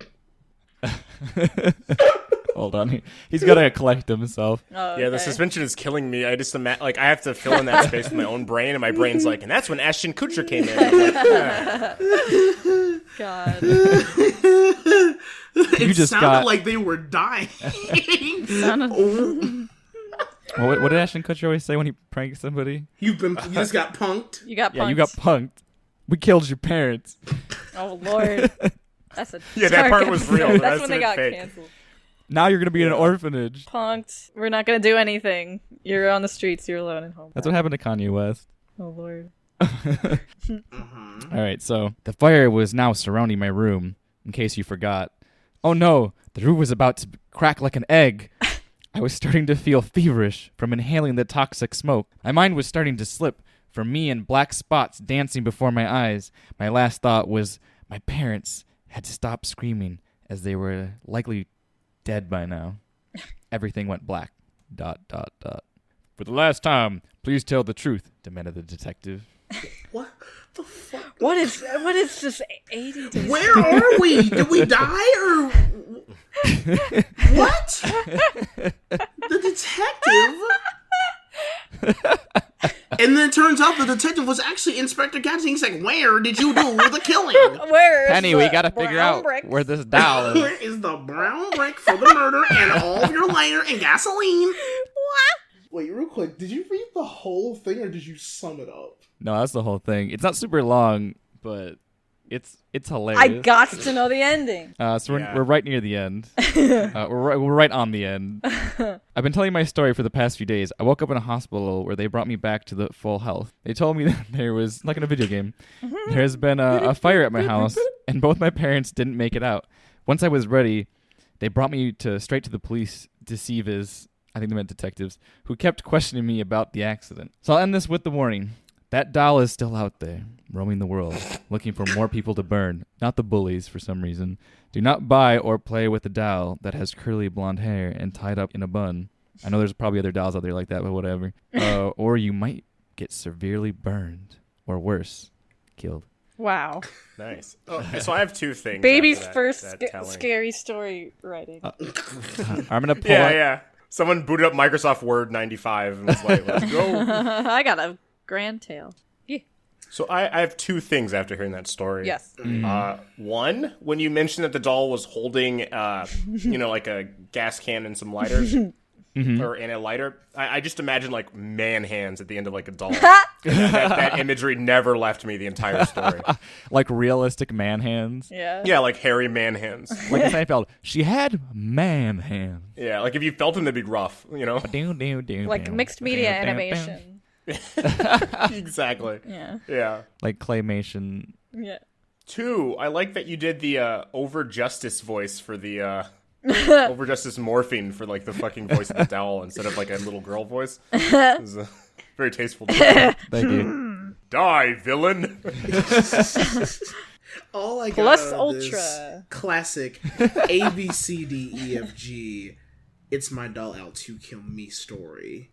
Hold on. He's got to collect himself.
Oh, okay.
Yeah, the suspension is killing me. I just imagine, I have to fill in that space with my own brain, and my brain's like, and that's when Ashton Kutcher came in. I'm like,
God.
It sounded like they were dying.
Well, what did Ashton Kutcher always say when he pranks somebody?
You just got punked.
You got punked.
Yeah, you got punked. We killed your parents.
Oh, Lord. That's a
that part was real.
That's when they got canceled.
Now you're going to be in an orphanage.
Punked. We're not going to do anything. You're on the streets. You're alone at home.
That's what happened to Kanye West.
Oh, Lord.
All right, so the fire was now surrounding my room, in case you forgot. Oh no, the roof was about to crack like an egg. I was starting to feel feverish from inhaling the toxic smoke. My mind was starting to slip from me and black spots dancing before my eyes. My last thought was my parents had to stop screaming as they were likely dead by now. Everything went black. ... For the last time, please tell the truth, demanded the detective.
What the fuck?
What is this 80
Where are we? Did we die or what? The detective. And then it turns out the detective was actually Inspector Gadget. He's like, "Where did you do the killing?
Penny, we gotta figure out where this doll is.
Where is the brown brick for the murder and all of your lighter and gasoline?" What? Wait, real quick. Did you read the whole thing or did you sum it up?
No, that's the whole thing. It's not super long, but it's hilarious.
I got to know the ending.
So we're right near the end. We're right on the end. I've been telling my story for the past few days. I woke up in a hospital where they brought me back to the full health. They told me that there was, like in a video game, there has been a fire at my house, and both my parents didn't make it out. Once I was ready, they brought me straight to the police deceivers, I think they meant detectives, who kept questioning me about the accident. So I'll end this with the warning. That doll is still out there, roaming the world, looking for more people to burn, not the bullies for some reason. Do not buy or play with a doll that has curly blonde hair and tied up in a bun. I know there's probably other dolls out there like that, but whatever. Or you might get severely burned, or worse, killed.
Wow.
Nice. So I have two things.
Baby's first scary story writing.
I'm going to pull up.
Yeah. Someone booted up Microsoft Word 95 and was like, let's go.
I got a grand tale. Yeah.
So I have two things after hearing that story.
Yes.
One, when you mentioned that the doll was holding, like a gas can and some lighters, or in a lighter, I just imagine like man hands at the end of like a doll. that imagery never left me the entire story.
Like realistic man hands.
Yeah.
Yeah, like hairy man hands.
Like in Seinfeld, she had man hands.
Yeah, like if you felt them, they'd be rough, you know?
Like mixed media animation.
Exactly.
Yeah.
Like claymation.
Yeah.
Two, I like that you did the over justice voice for the over justice morphine for like the fucking voice of the doll instead of like a little girl voice. It was very tasteful.
Thank you.
Die, villain.
All I got
Plus
out of
Ultra.
This classic ABCDEFG. It's my doll out to kill me story.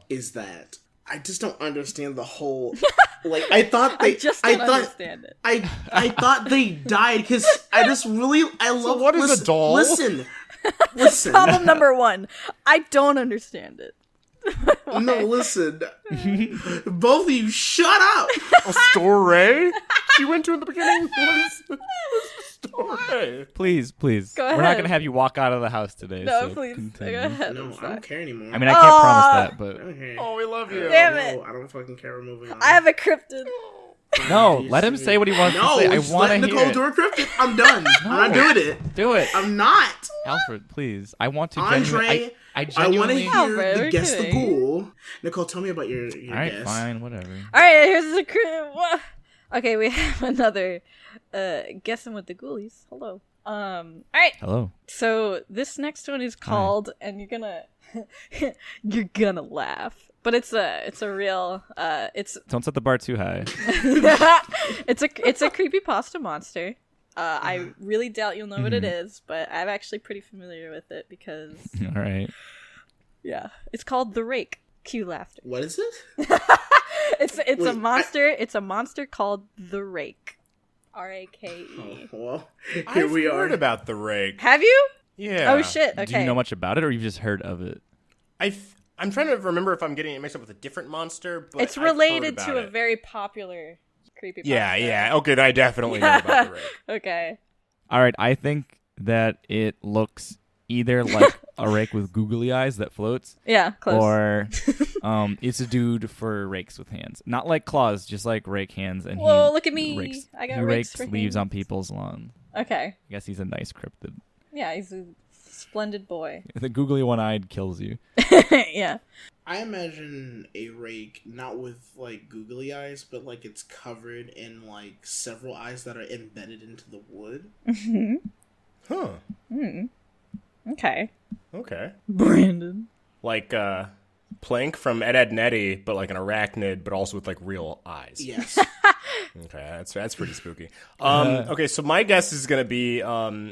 Is that I just don't understand the whole. Like I thought they.
Understand it.
I thought they died because I love.
So what is a doll?
Listen.
Problem number one. I don't understand it.
No, listen. Both of you, shut up.
A story? She went to in the beginning? What is the story?
Please.
Go
We're not
ahead.
going to have you walk out of the house today.
No,
so
please.
continue.
Go ahead.
No, I don't care anymore.
I mean, I can't promise that, but...
Okay.
Oh, we love you.
Damn
No,
it.
I don't fucking care. We're moving on.
I have a cryptid.
No, let him say what he wants to
No,
say. I
just
want
let
to
Nicole
hear it.
do her cryptid. I'm done. I'm not doing it.
Do it.
I'm not.
Alfred, please. I want to
Andre,
I
I want to
genuinely...
hear
Alfred,
the
we're
guess the
kidding.
ghoul. Nicole, tell me about your
All right,
guess.
fine, whatever.
All right, here's the cryptid. Okay, we have another guessing with the Goulies. Hello. All right.
Hello.
So this next one is called, and you're gonna laugh, but it's a real it's
Don't set the bar too high.
it's a creepypasta monster. I really doubt you'll know what it is, but I'm actually pretty familiar with it because
All right.
yeah, it's called the Rake. Cue laughter.
What is it?
It's a
Wait,
monster. It's a monster called the Rake. Rake.
Well, here
I've
we
heard
are.
about the rake.
Have you?
Yeah.
Oh shit. Okay.
Do you know much about it, or you've just heard of it?
I'm trying to remember if I'm getting it mixed up with a different monster, but
It's
I've heard
related
about
to a
it.
very popular creepypasta.
Yeah. Okay, I definitely know about the rake.
Okay.
All right, I think that it looks either like a rake with googly eyes that floats,
Yeah, close.
or it's a dude for rakes with hands. Not like claws, just like rake hands. And
Whoa,
he
look at me.
Rakes,
I got
he
rakes
rakes
for
leaves
hands.
on people's lawn.
Okay.
I guess he's a nice cryptid.
Yeah, he's a splendid boy.
The googly one-eyed kills you.
Yeah.
I imagine a rake not with like googly eyes, but like it's covered in like several eyes that are embedded into the wood.
Huh.
Okay.
Okay.
Brandon.
Like Plank from Ed, Edd n Eddy, but like an arachnid, but also with like real eyes.
Yes.
Okay, that's pretty spooky. Okay, so my guess is gonna be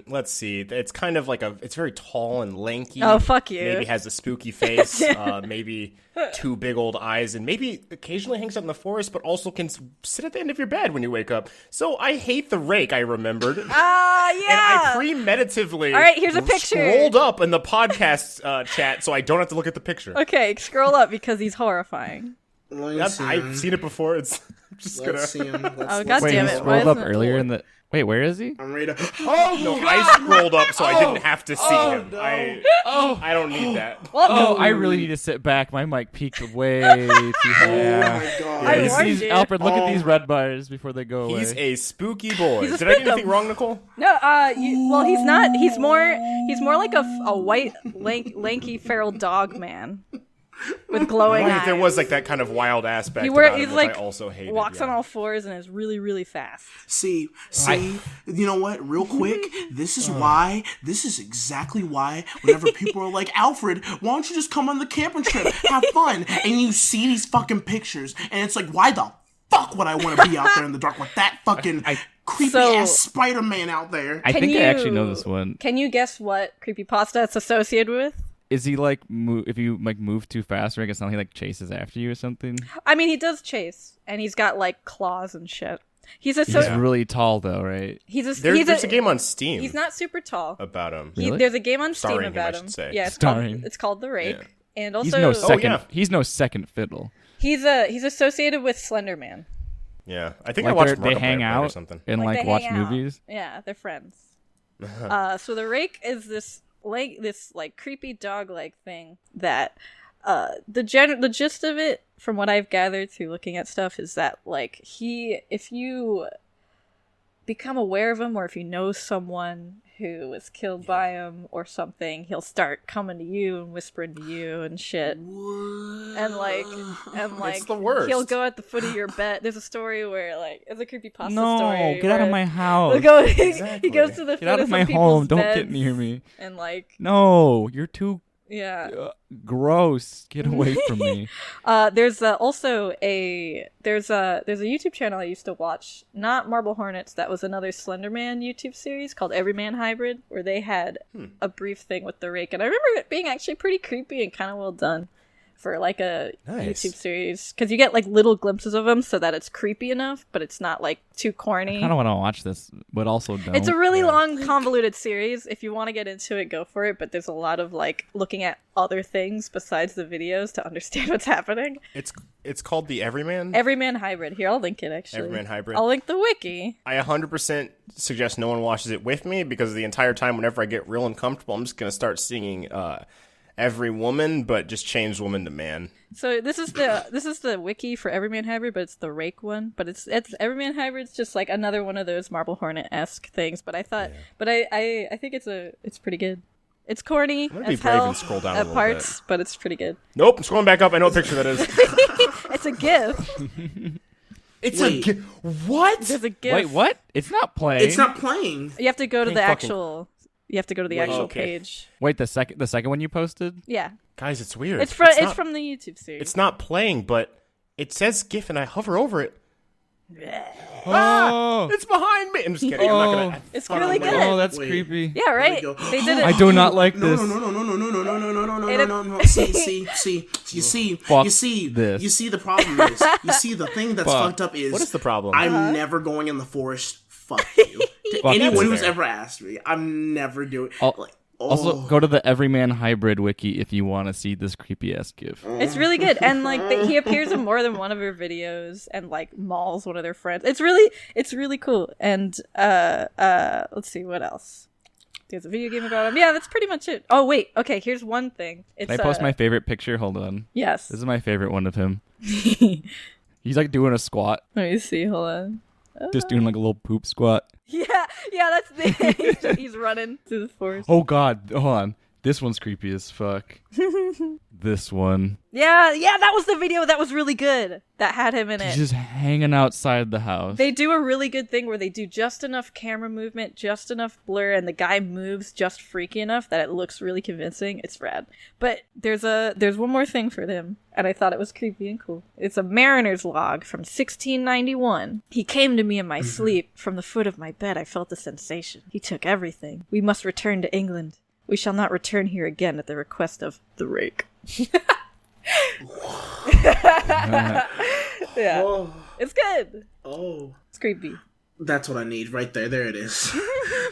let's see, it's kind of like it's very tall and lanky.
Oh, fuck you.
Maybe has a spooky face. Maybe two big old eyes, and maybe occasionally hangs out in the forest, but also can sit at the end of your bed when you wake up. So I hate the rake. I remembered.
Yeah.
And I premeditatively
All right, here's a picture.
Scrolled up in the podcast chat, so I don't have to look at the picture.
Okay, scroll up because he's horrifying.
I've seen it before. It's I'm just
Let's see him.
Oh, God
Wait,
damn
he
it.
scrolled
Why
up
isn't it-
earlier in the... Wait, where is he?
I'm ready to.
Oh no! I scrolled up so I didn't have to see him.
no.
I don't need that.
Oh, I really need to sit back. My mic peaked way too high.
Oh my god.
I
Yeah,
warned
these,
you.
Alfred, look at
Oh.
these red bars before they go away.
He's a spooky boy.
He's a
Did I get
spookum.
anything wrong, Nicole?
No, well, he's not. He's more like a white, lanky, feral dog man with glowing eyes.
There was like that kind of wild aspect
He's
about him, which
like
I also hated.
walks on
yeah.
all fours and is really, really fast.
See, you know what? Real quick, this is exactly why whenever people are like, Alfred, why don't you just come on the camping trip, have fun, and you see these fucking pictures, and it's like, why the fuck would I want to be out there in the dark with that fucking creepy ass Spider-Man out there?
I think I actually know this one.
Can you guess what creepypasta it's associated with?
Is he like if you like move too fast, or I guess not, he like chases after you or something?
I mean, he does chase, and he's got like claws and shit. He's
He's really tall though, right?
There's a game on Steam.
He's not super tall.
About him.
Really?
There's a game on
Starring
Steam
him,
about
I
him.
should say.
Yeah,
Starring.
it's called The Rake,
Yeah.
and also
He's no second.
yeah.
He's no second fiddle.
he's associated with Slender Man.
Yeah, I think
Like
I watched
they
Markiplier
hang
play it or
out
something.
and
Like,
like
they
watch
hang out.
movies.
Yeah, they're friends. So the Rake is this creepy dog-like thing that the gist of it, from what I've gathered through looking at stuff, is that like if you become aware of him, or if you know someone who was killed by him or something, he'll start coming to you and whispering to you and shit. And like
It's the worst.
he'll go at the foot of your bed. There's a story where like it's a creepypasta
No,
story.
get out of
where
my house.
he'll go,
Exactly.
he goes to the
Get
foot
out
of
of
some
my
people's
home. Don't get
beds
near me.
and like
No, you're too
yeah.
gross. Get away from me.
There's also a YouTube channel I used to watch, not Marble Hornets. That was another Slenderman YouTube series called Everyman Hybrid, where they had a brief thing with the Rake, and I remember it being actually pretty creepy and kind of well done. for like a
Nice.
YouTube series, because you get like little glimpses of him so that it's creepy enough, but it's not like too corny.
I kind of want to watch this, but also don't.
It's a really long, convoluted series. If you want to get into it, go for it. But there's a lot of like looking at other things besides the videos to understand what's happening.
It's called the Everyman.
Everyman Hybrid. Here, I'll link it actually.
Everyman Hybrid.
I'll link the wiki.
I 100% suggest no one watches it with me, because the entire time, whenever I get real uncomfortable, I'm just gonna start singing "Every Woman," but just change woman to man.
So this is the wiki for Everyman Hybrid, but it's the rake one. But it's Everyman Hybrid's just like another one of those Marble Hornet-esque things. But I thought, but I think it's pretty good. It's corny
gonna be
as
brave
hell
and scroll down a
at
little
parts, but it's pretty good.
Nope, I'm scrolling back up. I know what picture that is.
It's a GIF.
It's
Wait.
What?
There's a GIF.
Wait, what? It's not playing.
It's not playing.
You have to go to the
fucking-
actual. You have to go to the actual
okay.
page.
Wait, the second one you posted?
Yeah,
Guys, it's weird.
it's
not-
from the YouTube series.
It's not playing, but it says GIF, and I hover over it.
Oh,
It's behind me. I'm just kidding. I'm not gonna.
It's
Hold on,
really
wait.
good.
oh, that's
Wait.
creepy.
Yeah, right.
go.
They did it.
I do not like
No,
this.
no, no, no, no, no, no, no, no, no, no, no,
It-
no, no, no. See,
Fuck
you see,
this.
you see. The problem is, you see, the thing that's
Fuck.
fucked up is,
What is the problem?
I'm never going in the forest. Fuck you. To
Fuck
anyone
you.
who's ever asked me, I'm never doing. Like,
Also, go to the Everyman Hybrid wiki if you want to see this creepy ass GIF.
It's really good, and like he appears in more than one of her videos, and like mauls one of their friends. It's really cool. And let's see what else. There's a video game about him. Yeah, that's pretty much it. Oh wait, okay. Here's one thing. It's
Can I post my favorite picture? Hold on.
yes.
This is my favorite one of him. He's like doing a squat,
Let me see. Hold on.
just doing like a little poop squat.
Yeah, that's the he's running through the forest.
Oh god, hold on. This one's creepy as fuck. This one.
Yeah, that was the video that was really good. That had him in
He's
it.
just hanging outside the house.
They do a really good thing where they do just enough camera movement, just enough blur, and the guy moves just freaky enough that it looks really convincing. It's rad. But there's one more thing for them, and I thought it was creepy and cool. It's a mariner's log from 1691. He came to me in my sleep. From the foot of my bed, I felt a sensation. He took everything. We must return to England. We shall not return here again at the request of the rake. Yeah.
Oh,
It's good.
oh.
It's creepy.
That's what I need right there. There it is.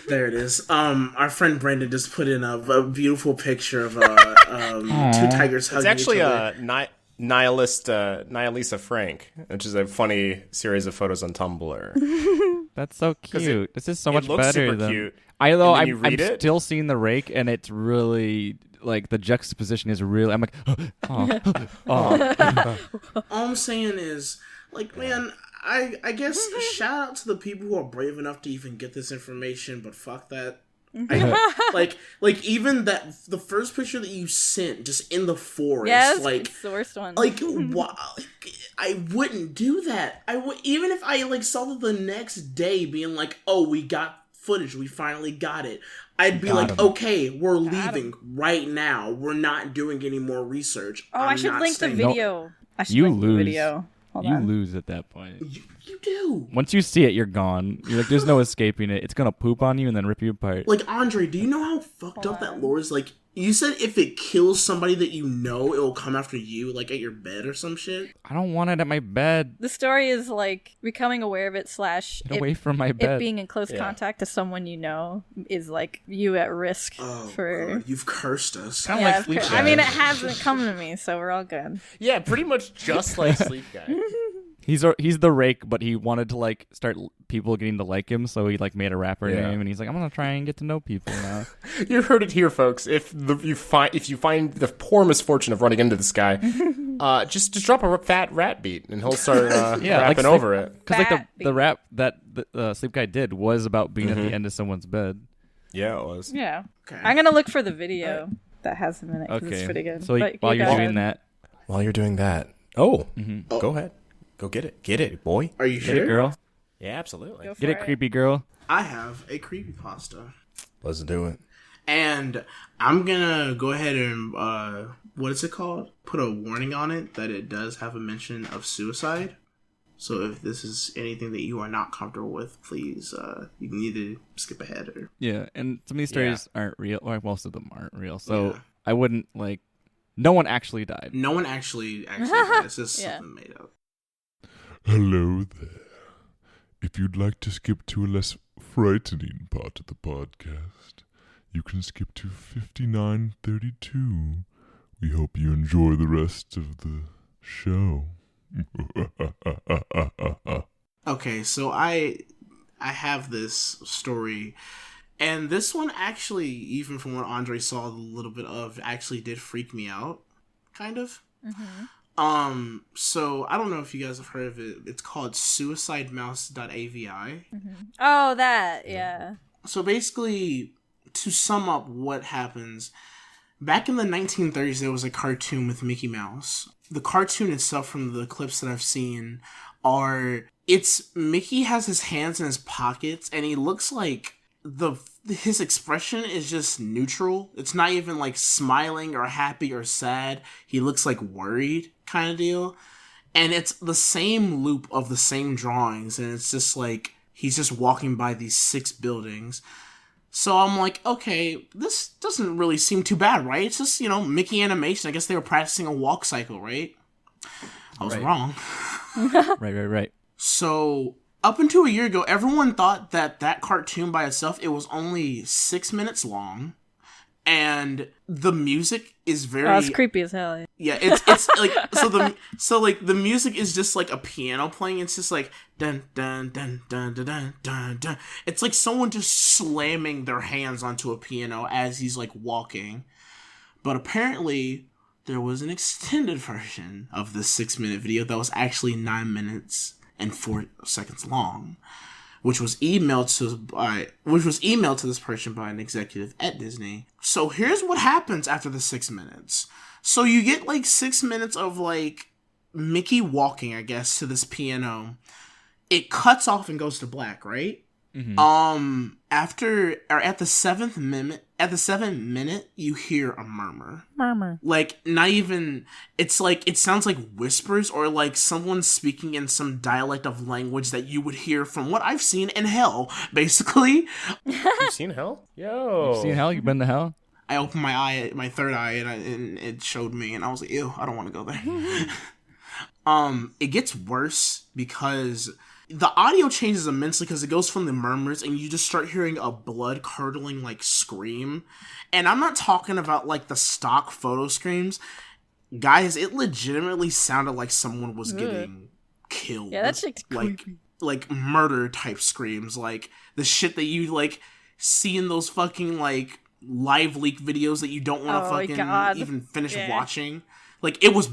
There it is. Our friend Brandon just put in a beautiful picture of two tigers hugging
It's actually
each other.
Nihilista Frank, which is a funny series of photos on Tumblr.
That's so cute. This is so
it
much
looks
better
super
than.
cute.
I know.
And then you
I'm
read it?
still seeing the rake, and it's really like the juxtaposition is really. I'm like, oh.
All I'm saying is, like, man, I guess shout out to the people who are brave enough to even get this information, but fuck that. like even the first picture that you sent, just in the forest,
Yes,
like
it's the worst one.
Like, why? I wouldn't do that. I would, even if I like saw it the next day, being like, "Oh, we got footage. We finally got it." I'd be like, "Okay, we're leaving right now. We're not doing any more research."
Oh, I should link the video. I should
You
link the
lose.
video. Hold
You
on.
lose at that point.
You do.
Once you see it, you're gone. You're like, there's no escaping it. It's gonna poop on you and then rip you apart.
Like, Andre, do you know how fucked up that lore is? Like, you said if it kills somebody that you know, it will come after you, like at your bed or some shit.
I don't want it at my bed.
The story is like becoming aware of it /
Get away from my
it
bed.
being in close contact to someone you know is like you at risk for.
God, you've cursed us.
Kind of
Yeah,
like Sleep Guy.
I mean, it hasn't come to me, so we're all good.
Yeah, pretty much just like Sleep Guy.
He's the rake, but he wanted to like start people getting to like him, so he like made a rapper name, and he's like, I'm gonna try and get to know people now.
You heard it here, folks. If you find the poor misfortune of running into this guy, just drop a fat rat beat, and he'll start rapping over it.
Because like the rap that the Sleep Guy did was about being at the end of someone's bed.
Yeah, it was.
Yeah, I'm gonna look for the video that has him in it. 'Cause
Okay,
it's pretty good.
So
But
while
you
you're
go
doing
ahead.
While you're doing that, go ahead, go get it, boy.
Are you
Get
sure?
it, girl.
Yeah, absolutely.
Go for
Get it, creepy girl.
I have a creepypasta.
Let's do it.
And I'm gonna go ahead and, what is it called? Put a warning on it that it does have a mention of suicide. So if this is anything that you are not comfortable with, please, you can either skip ahead or...
Yeah, and some of these stories aren't real. Or most of them aren't real. So
Yeah.
I wouldn't like No one actually died.
No one actually died. It's just something made up.
Hello there. If you'd like to skip to a less frightening part of the podcast, you can skip to 5932. We hope you enjoy the rest of the show.
Okay, so I have this story, and this one actually, even from what André saw a little bit of, actually did freak me out, kind of. Mm-hmm. So I don't know if you guys have heard of it. It's called suicidemouse.avi.
Mm-hmm. Oh, that, yeah.
So basically, to sum up what happens, back in the 1930s, there was a cartoon with Mickey Mouse. The cartoon itself, from the clips that I've seen, Mickey has his hands in his pockets, and he looks like his expression is just neutral. It's not even like smiling or happy or sad. He looks like worried kind of deal. And it's the same loop of the same drawings, and it's just like he's just walking by these 6 buildings. So I'm like, okay, this doesn't really seem too bad, right? It's just, Mickey animation. I guess they were practicing a walk cycle, right? I was wrong.
Right.
So up until a year ago, everyone thought that cartoon by itself, it was only 6 minutes long. And the music is very...
Oh, it's creepy as hell.
Yeah, it's like... the music is just like a piano playing. It's just like... Dun, dun, dun, dun, dun, dun, dun, dun. It's like someone just slamming their hands onto a piano as he's like walking. But apparently, there was an extended version of this 6-minute video that was actually 9 minutes and 4 seconds long, which was emailed to this person by an executive at Disney. So here's what happens after the 6 minutes. So you get like 6 minutes of like Mickey walking, I guess, to this piano. It cuts off and goes to black, right? Mm-hmm. At the 7th minute, you hear a murmur. Like, not even, it's like, it sounds like whispers or like someone speaking in some dialect of language that you would hear from what I've seen in hell, basically.
You've seen hell? Yo.
You've seen hell? You've been to hell?
I opened my third eye, and it showed me, and I was like, ew, I don't want to go there. It gets worse because the audio changes immensely because it goes from the murmurs and you just start hearing a blood-curdling, like, scream. And I'm not talking about, like, the stock photo screams. Guys, it legitimately sounded like someone was getting killed.
Yeah, that shit's creepy.
Like, murder-type screams. Like, the shit that you, like, see in those fucking, like, live leak videos that you don't want to even finish watching. Like, it was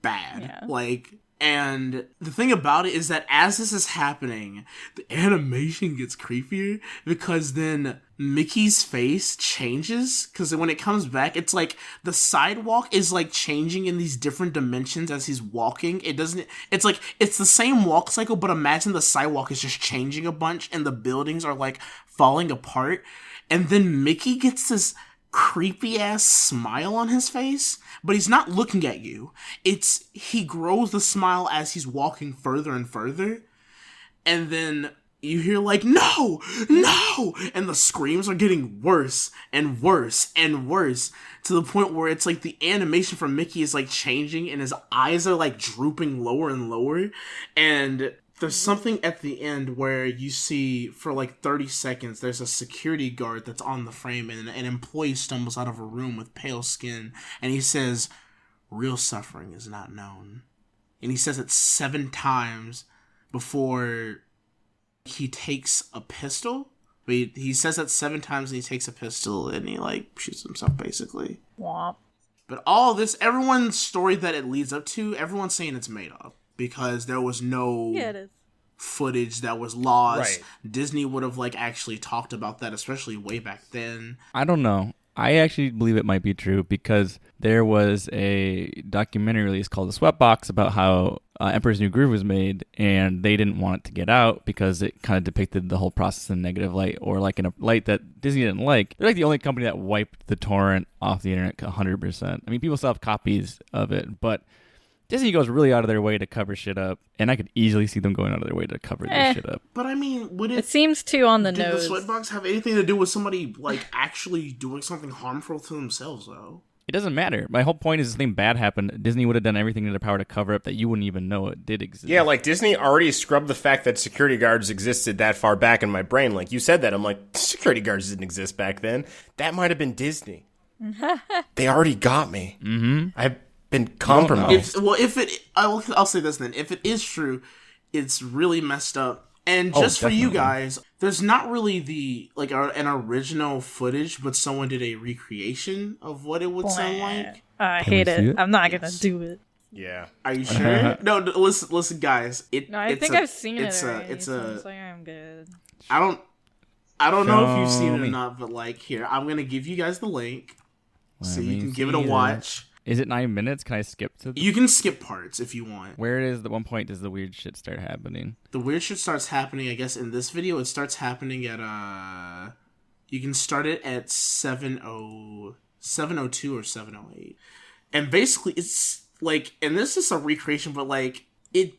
bad.
Yeah.
Like... And the thing about it is that as this is happening, the animation gets creepier because then Mickey's face changes. Because when it comes back, it's like the sidewalk is like changing in these different dimensions as he's walking. It's like, it's the same walk cycle, but imagine the sidewalk is just changing a bunch and the buildings are like falling apart. And then Mickey gets this creepy ass smile on his face, but he's not looking at you. He grows the smile as he's walking further and further, and then you hear like, no, and the screams are getting worse and worse and worse to the point where it's like the animation from Mickey is like changing and his eyes are like drooping lower and lower. And there's something at the end where you see for like 30 seconds, there's a security guard that's on the frame and an employee stumbles out of a room with pale skin and he says, real suffering is not known. And he says it 7 times before he takes a pistol. But he says that 7 times and he takes a pistol and he like shoots himself basically.
Womp.
But all this, everyone's story that it leads up to, everyone's saying it's made up. Because there was no footage that was lost. Right. Disney would have like actually talked about that, especially way back then.
I don't know. I actually believe it might be true because there was a documentary release called The Sweatbox about how Emperor's New Groove was made, and they didn't want it to get out because it kind of depicted the whole process in a negative light, or like in a light that Disney didn't like. They're like the only company that wiped the torrent off the internet 100%. I mean, people still have copies of it, but Disney goes really out of their way to cover shit up, and I could easily see them going out of their way to cover this shit up.
But I mean,
it seems too on the nose.
Did the Sweatbox have anything to do with somebody like actually doing something harmful to themselves, though?
It doesn't matter. My whole point is, if something bad happened, Disney would have done everything in their power to cover up that you wouldn't even know it did exist.
Yeah, like Disney already scrubbed the fact that security guards existed that far back in my brain. Like you said that, I'm like, security guards didn't exist back then. That might have been Disney. They already got me.
Mm-hmm.
I've been compromised.
I'll say this then. If it is true, it's really messed up. And just for you guys, there's not really an original footage, but someone did a recreation of what it would sound like.
I hate it. I'm not gonna do it.
Yeah.
Are you sure? No, listen, guys.
I think I've seen it already. It's like I'm good.
I don't know if you've seen it or not, but like, here, I'm gonna give you guys the link so you can give it a watch.
Is it 9 minutes? Can I skip to?
You can skip parts if you want.
Where it is? At one point does the weird shit start happening?
The weird shit starts happening, I guess, in this video. It starts happening at you can start it at 7:02 or 7:08, and basically it's like, and this is a recreation, but like it.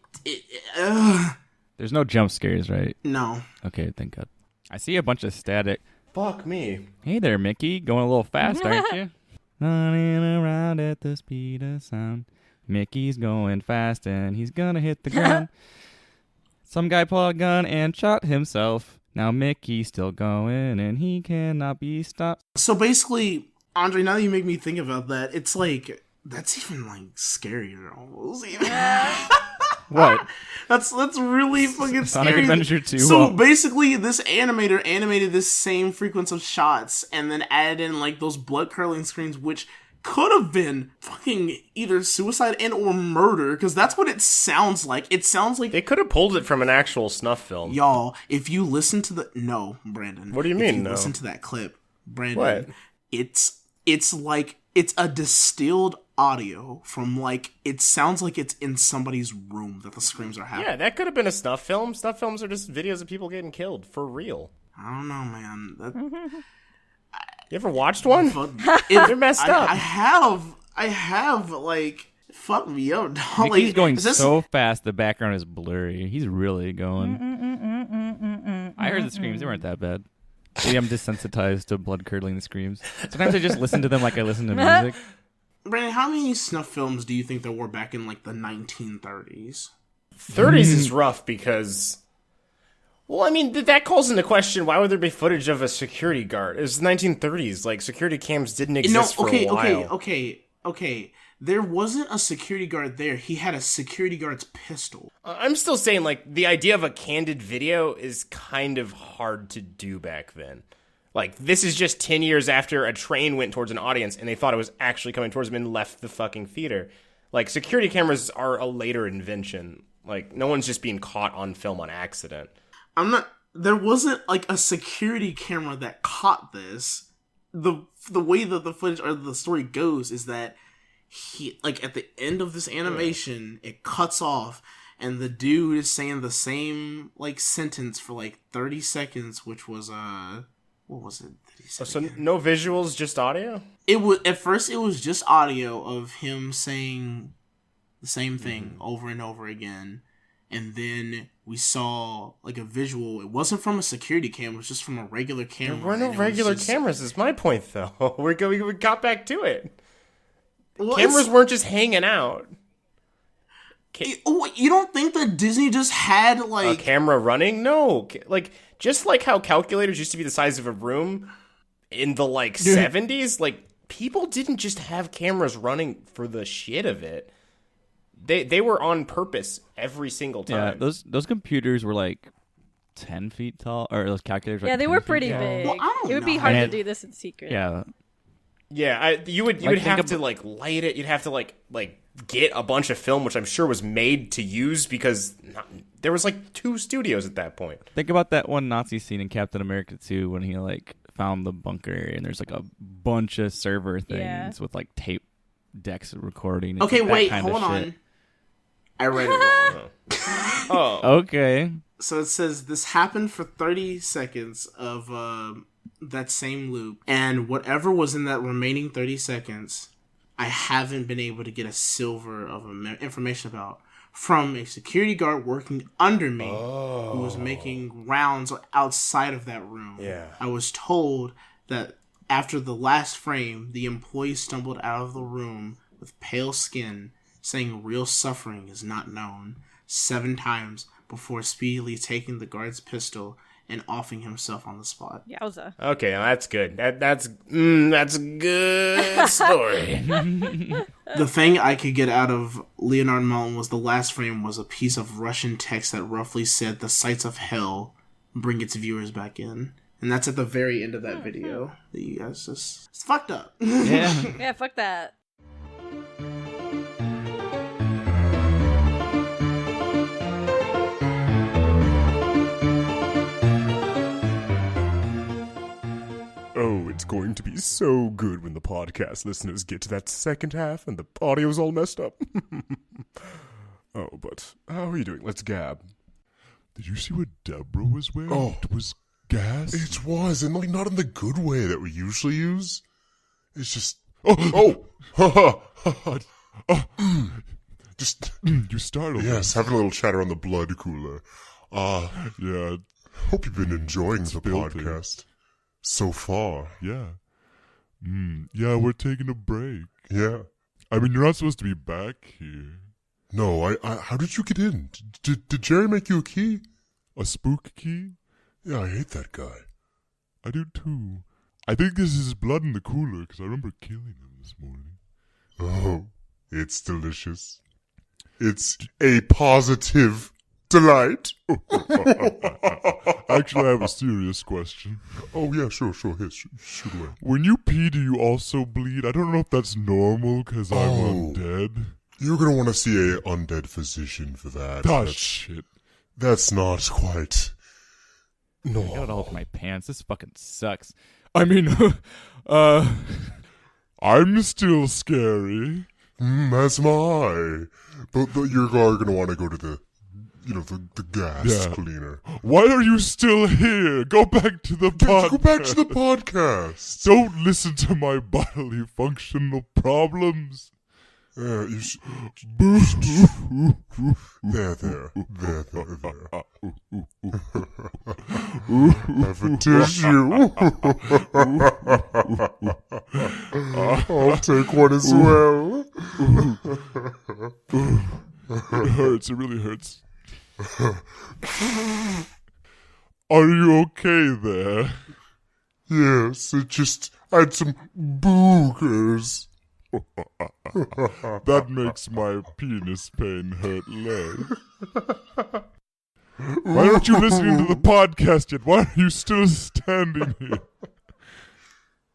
There's no jump scares, right?
No.
Okay, thank God. I see a bunch of static.
Fuck me.
Hey there, Mickey. Going a little fast, aren't you? Running around at the speed of sound. Mickey's going fast and he's gonna hit the ground. Some guy pulled a gun and shot himself. Now Mickey's still going and he cannot be stopped.
So basically, Andre, now that you make me think about that, it's like, that's even like scarier almost.
What?
That's really fucking
Sonic
scary.
Adventure 2.
So basically, this animator animated this same frequency of shots and then added in like those blood curdling screams, which could have been fucking either suicide and or murder, because that's what it sounds like. It sounds like
they could have pulled it from an actual snuff film.
Y'all, if you listen to Brandon.
What do you mean?
If you
no.
listen to that clip, Brandon.
What?
It's like it's a distilled audio from like, it sounds like it's in somebody's room that the screams are happening.
Yeah, that could have been a snuff film. Snuff films are just videos of people getting killed for real.
I don't know, man.
You ever watched one? They're messed up.
I have like, fuck me up, dog.
Mickey's going so fast, the background is blurry. He's really going. I heard the screams. They weren't that bad. Maybe I'm desensitized to blood curdling screams. Sometimes I just listen to them like I listen to music.
Brandon, how many snuff films do you think there were back in like the 1930s?
30s is rough because, well, I mean, that calls into question, why would there be footage of a security guard? It was the 1930s. Like, security cams didn't exist for a while.
Okay. There wasn't a security guard there. He had a security guard's pistol.
I'm still saying, like, the idea of a candid video is kind of hard to do back then. Like, this is just 10 years after a train went towards an audience and they thought it was actually coming towards them and left the fucking theater. Like, security cameras are a later invention. Like, no one's just being caught on film on accident.
There wasn't, like, a security camera that caught this. The way that the footage or the story goes is that he, like, at the end of this animation, it cuts off and the dude is saying the same, like, sentence for, like, 30 seconds, which was, what was it?
So no visuals, just audio?
At first it was just audio of him saying the same thing over and over again. And then we saw like a visual. It wasn't from a security camera, it was just from a regular camera.
There were no regular cameras, is my point though. We got back to it.
Well,
cameras weren't just hanging out.
You don't think that Disney just had like
a camera running? No. Like, just like how calculators used to be the size of a room in the like 70s, like people didn't just have cameras running for the shit of it. They were on purpose every single time.
Yeah, those computers were like 10 feet tall, or those calculators were
yeah,
like
they were pretty big.
Well,
it would be hard to do this in secret.
Yeah.
Yeah, you would have to like light it. You'd have to like get a bunch of film, which I'm sure was made to use because there was like 2 studios at that point.
Think about that one Nazi scene in Captain America 2 when he like found the bunker and there's like a bunch of server things with like tape decks recording.
Okay,
like
wait, hold on. I read it wrong.
Oh,
okay.
So it says this happened for 30 seconds of that same loop, and whatever was in that remaining 30 seconds, I haven't been able to get a silver of information about from a security guard working under me who was making rounds outside of that room.
Yeah.
I was told that After the last frame, the employee stumbled out of the room with pale skin, saying real suffering is not known, 7 times before speedily taking the guard's pistol and offing himself on the spot.
Yowza.
Okay, now that's good. That's a good story.
The thing I could get out of Leonard Maltin was the last frame was a piece of Russian text that roughly said, "The sights of hell bring its viewers back in." And that's at the very end of that video. That you guys just... It's fucked up.
Yeah.
Yeah, fuck that.
Oh, it's going to be so good when the podcast listeners get to that second half and the audio's all messed up. Oh, but how are you doing? Let's gab.
Did you see what Deborah was wearing?
Oh.
It was gas.
It was, and like not in the good way that we usually use. It's just just
You startled me.
yes, having a little chatter on the blood cooler.
Yeah,
Hope you've been enjoying the
filthy.
podcast so far.
yeah. Yeah, we're taking a break.
Yeah.
I mean, you're not supposed to be back here.
No, I how did you get in? Did Jerry make you a key?
A spook key?
Yeah, I hate that guy.
I do too. I think this is blood in the cooler because I remember killing him this morning.
Oh, it's delicious. It's a positive delight.
Actually, I have a serious question.
Oh, yeah, sure. Yes, shoot away.
When you pee, do you also bleed? I don't know if that's normal because I'm undead.
You're going to want to see a undead physician for that.
Ah, shit.
That's not quite...
I
No.
got it all over my pants. This fucking sucks. I mean,
I'm still scary.
That's my. But you're going to want to go to the gas cleaner.
Why are you still here? Go back to the podcast.
Go back to the podcast.
Don't listen to my bodily functional problems.
You should... There. Have a tissue. I'll take one as well.
It hurts. It really hurts. Are you okay there?
Yes, it just had some boogers.
That makes my penis pain hurt less. Why aren't you listening to the podcast yet? Why are you still standing here?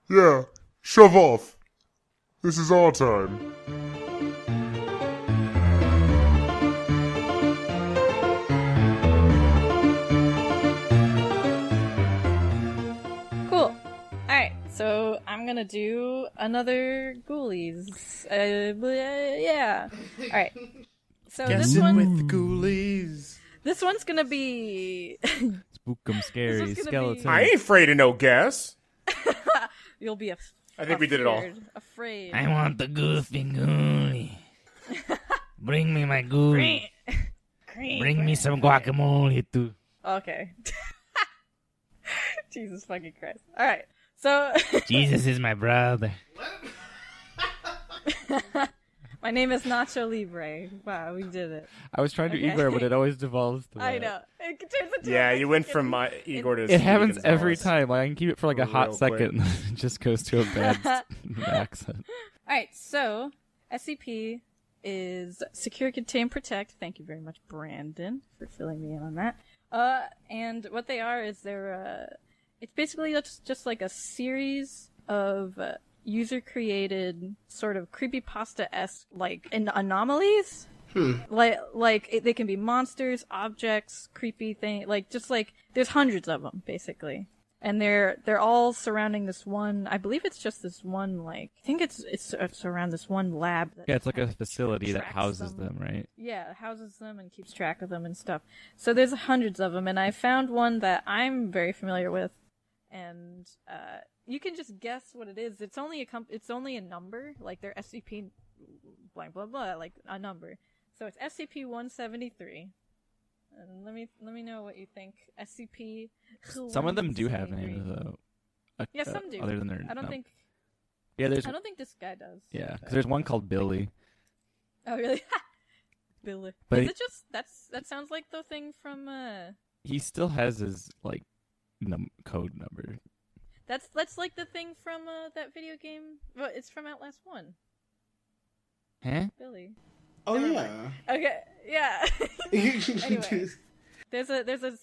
Yeah, shove off. This is our time.
Cool. Alright, so I'm gonna do another Ghoulies. Yeah. Alright. So this one...
with Goulies.
This one's gonna be...
Spookum scary
one's gonna
skeleton.
be-
I ain't afraid of no gas.
You'll be
I think we did it all.
Afraid.
I want the goofy goolie. Bring me my goolie. Bring me some guacamole too.
Okay. Jesus fucking Christ. Alright, so...
Jesus is my brother.
My name is Nacho Libre. Wow, we did it.
I was trying to do
Okay.
Igor, but it always devolves to that.
I know. It turns into
Yeah,
a
you went
Mexican-
from Igor to
It happens
Gonzalez.
every time. Like, I can keep it for like a hot
Real quick.
second, and then it just goes to a bad accent.
Alright, so SCP is Secure, Contain, Protect. Thank you very much, Brandon, for filling me in on that. And what they are is they're, it's basically just like a series of user-created sort of creepypasta-esque, like, anomalies. Like they can be monsters, objects, creepy thing, there's hundreds of them, basically. And they're all surrounding this one, I believe it's just this one, I think it's around this one lab. That
Yeah, it's like a
kind of
facility that
tracks
houses them, right?
Yeah, it houses them and keeps track of them and stuff. So there's hundreds of them, and I found one that I'm very familiar with, and you can just guess what it is. It's only a number, like they're SCP blah blah blah, like a number. So it's SCP-173. And let me know what you think. SCP.
Some of them do have
173.
names, though.
Yeah, some do.
Other than their,
I don't think.
Yeah, there's.
I don't think this guy does.
Yeah, because there's one called Billy.
Oh really? Billy.
But
Is it just that sounds like the thing from
He still has his like code number.
That's like the thing from that video game. Well, it's from Outlast 1.
Huh?
Billy.
Oh
Never
yeah.
mind. Okay. Yeah. Anyway, there's a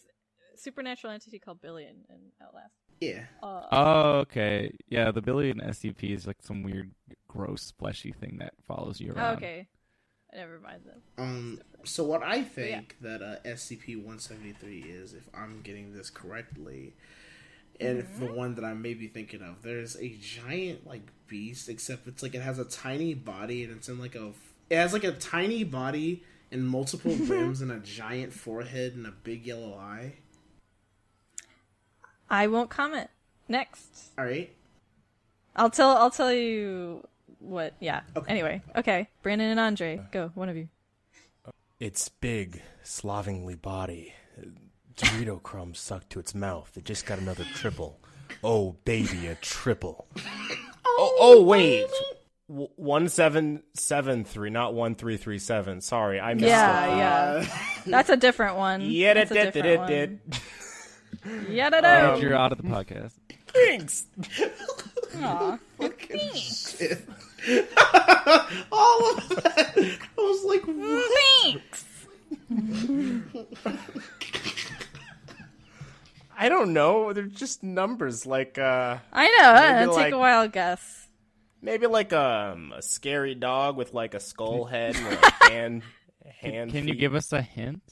supernatural entity called Billy in Outlast.
Yeah.
Oh, okay. Yeah, the Billy in SCP is like some weird, gross, fleshy thing that follows you around.
Oh, okay. Never mind then.
So what I think that SCP-173 is, if I'm getting this correctly, and if the one that I may be thinking of, there's a giant like beast, except it's like it has a tiny body and it's in like it has like a tiny body and multiple limbs and a giant forehead and a big yellow eye.
I won't comment. Next.
All right.
I'll tell you what. Yeah.
Okay.
Anyway. Okay. Brandon and Andre, go. One of you.
Its big, slovenly body, Dorito crumbs sucked to its mouth. It just got another triple. Oh, baby, a triple.
Oh wait. 1773, not 1337. Sorry, I missed it.
Yeah. That's a different one.
Yeah,
That's a different one. Yeah,
Glad you're out of the podcast.
Thanks.
Aw.
Shit. All of that. I was like, what?
Thanks.
I don't know. They're just numbers. Like
I know. It'll take a wild guess.
Maybe like a scary dog with like a skull head and a hand.
Can you give us a hint?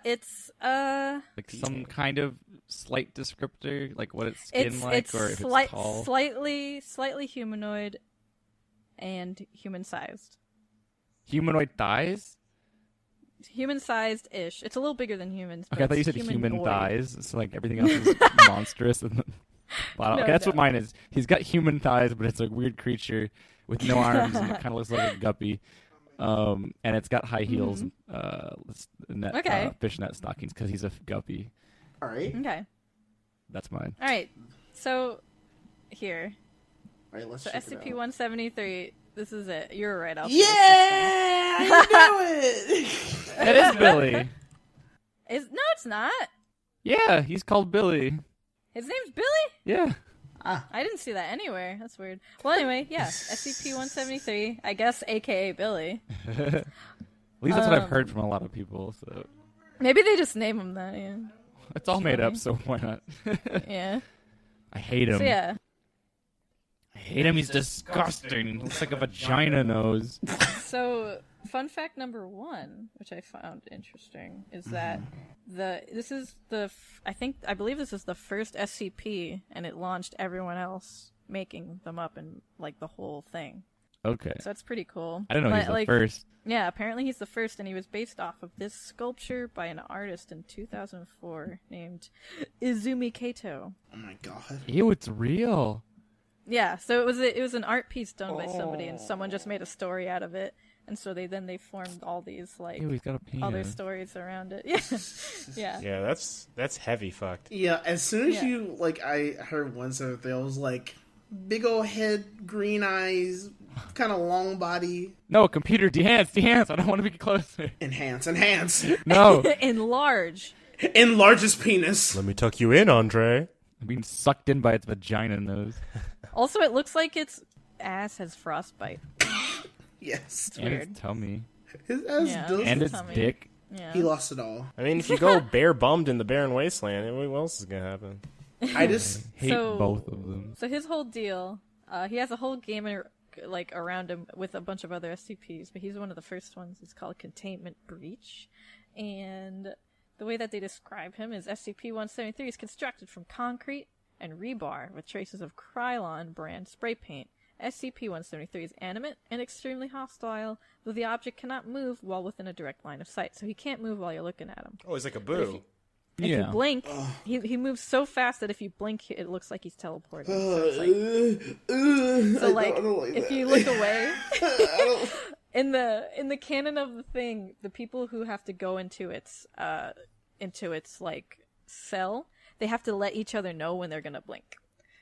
It's
like some kind of slight descriptor, like what its skin or if it's tall.
Slightly humanoid and human-sized.
Humanoid thighs?
Human-sized-ish. It's a little bigger than humans.
Okay, I thought you said human thighs, so like everything else is monstrous. And okay, that's what mine is. He's got human thighs, but it's a weird creature with no arms, and it kind of looks like a guppy. And it's got high heels, fishnet stockings because he's a guppy.
All right.
Okay.
That's mine.
All right. So here.
All right, let's
so
check it out.
SCP-173. This is it. You're right. Alfred.
Yeah, I knew it.
That is Billy.
No, it's not.
Yeah, he's called Billy.
His name's Billy?
Yeah.
I didn't see that anywhere. That's weird. Well, anyway, yeah. SCP-173, I guess, a.k.a. Billy.
At least that's what I've heard from a lot of people. So
maybe they just name him that, yeah.
It's all made up, so why not?
Yeah.
I hate him.
So, yeah.
I hate him. He's disgusting. He looks like a vagina nose.
So, fun fact number 1, which I found interesting, is that I believe this is the first SCP, and it launched everyone else making them up and like the whole thing.
Okay.
So that's pretty cool.
I didn't know he was the first.
Yeah, apparently he's the first, and he was based off of this sculpture by an artist in 2004 named Izumi Kato.
Oh my god.
Ew, it's real.
Yeah, so it was an art piece done by somebody, and someone just made a story out of it, and so they formed all these like
Ew, he's got a penis.
other stories around it. Yeah, yeah.
Yeah, that's heavy fucked.
Yeah, as soon as you I heard 173, I was like, big old head, green eyes, kind of long body.
No, computer, de-hance. I don't want to be closer.
Enhance.
No.
Enlarge
his penis.
Let me tuck you in, André.
I'm being sucked in by its vagina nose.
Also, it looks like its ass has frostbite.
Yes.
It's
and
weird.
Its tummy.
His ass does.
And its
tummy.
dick.
Yeah.
He lost it all.
I mean, if you go bare bummed in the barren wasteland, what else is gonna happen?
I just
hate both of them.
So his whole deal, he has a whole game around him with a bunch of other SCPs, but he's one of the first ones. It's called Containment Breach, and the way that they describe him is SCP-173 is constructed from concrete and rebar with traces of Krylon brand spray paint. SCP-173 is animate and extremely hostile, though the object cannot move while within a direct line of sight, so he can't move while you're looking at him.
Oh, he's like a boo.
If you blink, he moves so fast that if you blink, it looks like he's teleporting. So, if you look away, in the canon of the thing, the people who have to go into its like cell, they have to let each other know when they're gonna blink,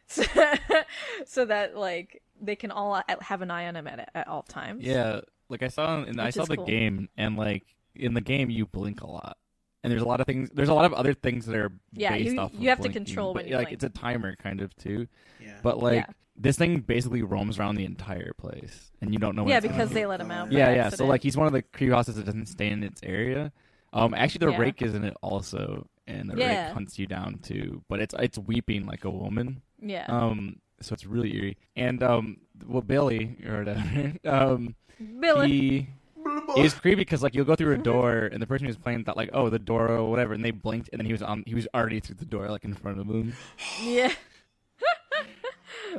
so that like they can all have an eye on him at all times.
Yeah, like I saw the
cool.
game, and like in the game you blink a lot, and there's a lot of things. There's a lot of other things that are based off.
You have to
blinking,
control when
but,
you
like
blink.
it's a timer kind of too.
Yeah.
But like this thing basically roams around the entire place, and you don't know. When it's
because
gonna
they let him out.
Yeah. So like he's one of the creepypastas that doesn't stay in its area. Actually, the rake is in it also, and the rake hunts you down too. But it's weeping like a woman.
Yeah.
So it's really eerie. And Billy or whatever.
Billy.
He was creepy because like you'll go through a door, and the person who's playing thought like, oh, the door or whatever, and they blinked, and then he was already through the door like in front of them.
Yeah.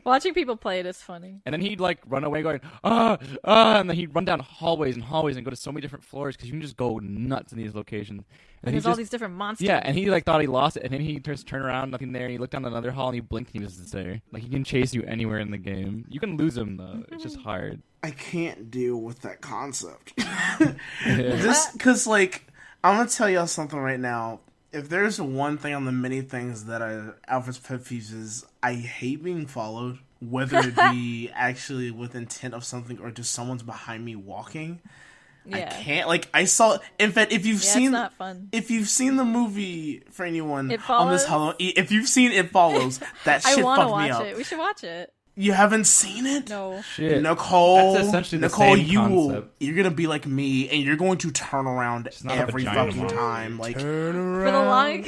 Watching people play it is funny.
And then he'd like run away going, and then he'd run down hallways and hallways and go to so many different floors because you can just go nuts in these locations.
And there's all these different monsters.
Yeah, and he like thought he lost it, and then he turn around, nothing there, and he looked down another hall and he blinked and he was there. Like he can chase you anywhere in the game. You can lose him though. It's just hard.
I can't deal with that concept. Because like, I'm gonna tell y'all something right now. If there's one thing on the many things that Alfred's pet peeves is, I hate being followed, whether it be actually with intent of something or just someone's behind me walking. Yeah. I can't. Like I saw. In fact, if you've seen,
it's not fun.
If you've seen the movie for anyone
It
on this
Follows?
Halloween, if you've seen It Follows, that shit
I want to
fucked me
watch
up.
it. We should watch it.
You haven't seen it?
No.
Shit.
Nicole,
That's essentially the
Nicole,
same concept.
you're gonna be like me, and you're going to turn around
not a
every
vagina
fucking
monster.
time. Like
Turn
For
around.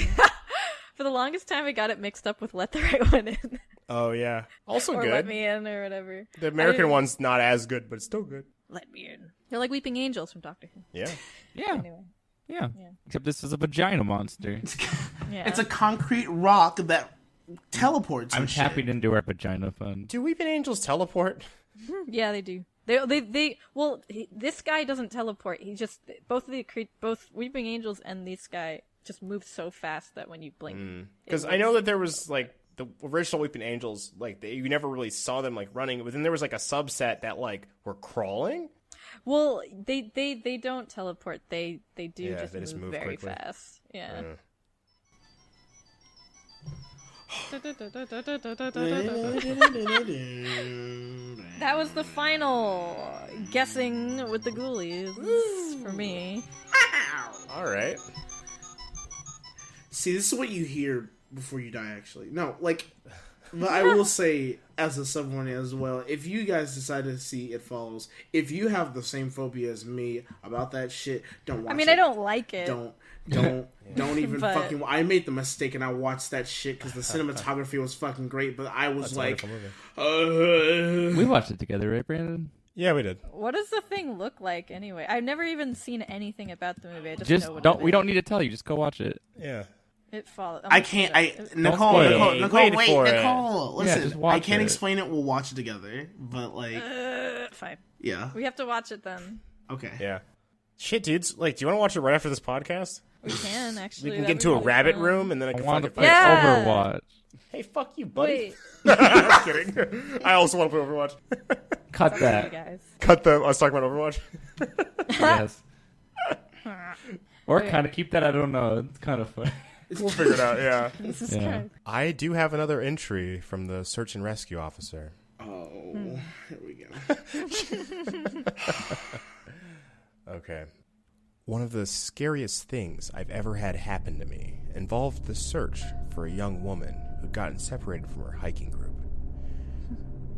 for the longest time, I got it mixed up with Let the Right One In.
Oh yeah, also
or
good.
Let Me In or whatever.
The American one's not as good, but it's still good.
Let Me In. They're like Weeping Angels from Doctor Who.
Yeah.
Yeah.
Anyway.
Yeah. Except this is a vagina monster.
Yeah.
it's a concrete rock that teleports.
I'm
and shit.
tapping into our vagina fun.
Do Weeping Angels teleport?
Yeah, they do. This guy doesn't teleport. He just both Weeping Angels and this guy just move so fast that when you blink.
Because I know that there was like the original Weeping Angels, like you never really saw them like running, but then there was like a subset that like were crawling.
Well, they don't teleport. They do
Yeah,
just
they just move
very
quickly.
fast. Yeah. That was the final guessing with the Ghoulies for me.
All right.
See, this is what you hear before you die. Actually, no, like, but I will say as a someone as well. If you guys decide to see It Follows, if you have the same phobia as me about that shit, don't watch it.
I mean, I don't like it.
Don't even
But-
fucking. I made the mistake and I watched that shit because the cinematography was fucking great, but I was like,
We watched it together, right, Brandon?
Yeah, we did.
What does the thing look like anyway? I've never even seen anything about the movie. I just know what
don't.
it
We
is.
don't need to tell you. Just go watch it.
Yeah.
It follows.
I can't. Nicole,
spoil it.
Nicole,
Wait
wait,
for it.
Nicole, listen.
just watch
I can't
it.
explain it. We'll watch it together, but like,
Fine.
yeah,
We have to watch it then.
okay.
Yeah. Shit, dudes. Like, do you want to watch it right after this podcast?
We can actually.
We can
That'd
get
be
into a
really
rabbit
fun.
room and then I
I
can
want to
fucking
play
Yeah.
Overwatch.
Hey, fuck you, buddy.
Wait,
I'm kidding. I also want to play Overwatch.
Cut
you
that.
guys.
Cut the. I was talking about Overwatch.
Yes. Or kind of keep that. I don't know. It's kind of fun.
We'll figure it out. Yeah.
Jesus
Yeah.
Christ.
I do have another entry from the search and rescue officer.
Oh, here we go.
Okay. One of the scariest things I've ever had happen to me involved the search for a young woman who'd gotten separated from her hiking group.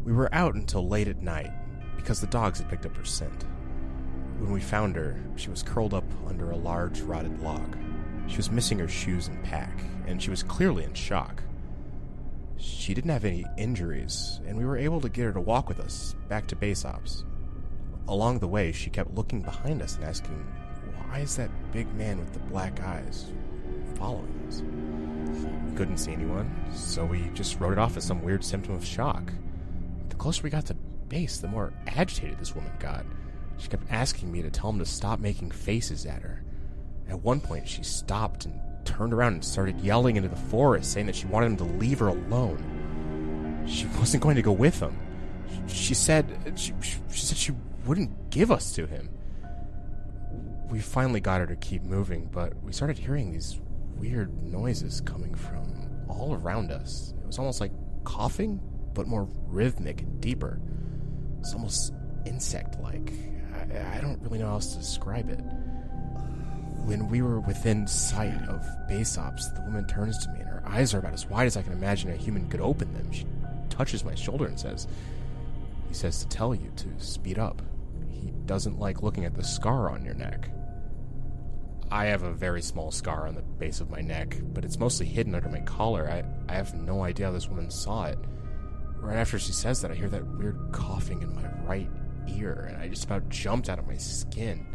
We were out until late at night because the dogs had picked up her scent. When we found her, she was curled up under a large rotted log. She was missing her shoes and pack, and she was clearly in shock. She didn't have any injuries, and we were able to get her to walk with us back to base ops. Along the way, she kept looking behind us and asking, why is that big man with the black eyes following us? We couldn't see anyone, so we just wrote it off as some weird symptom of shock. The closer we got to base, the more agitated this woman got. She kept asking me to tell him to stop making faces at her. At one point, she stopped and turned around and started yelling into the forest, saying that she wanted him to leave her alone. She wasn't going to go with him. She said she wouldn't give us to him. We finally got her to keep moving, but we started hearing these weird noises coming from all around us. It was almost like coughing, but more rhythmic and deeper. It's almost insect-like. I don't really know how else to describe it. When we were within sight of base ops, the woman turns to me and her eyes are about as wide as I can imagine a human could open them. She touches my shoulder and he says to tell you to speed up. He doesn't like looking at the scar on your neck. I have a very small scar on the base of my neck, but it's mostly hidden under my collar. I have no idea how this woman saw it. Right after she says that, I hear that weird coughing in my right ear, and I just about jumped out of my skin.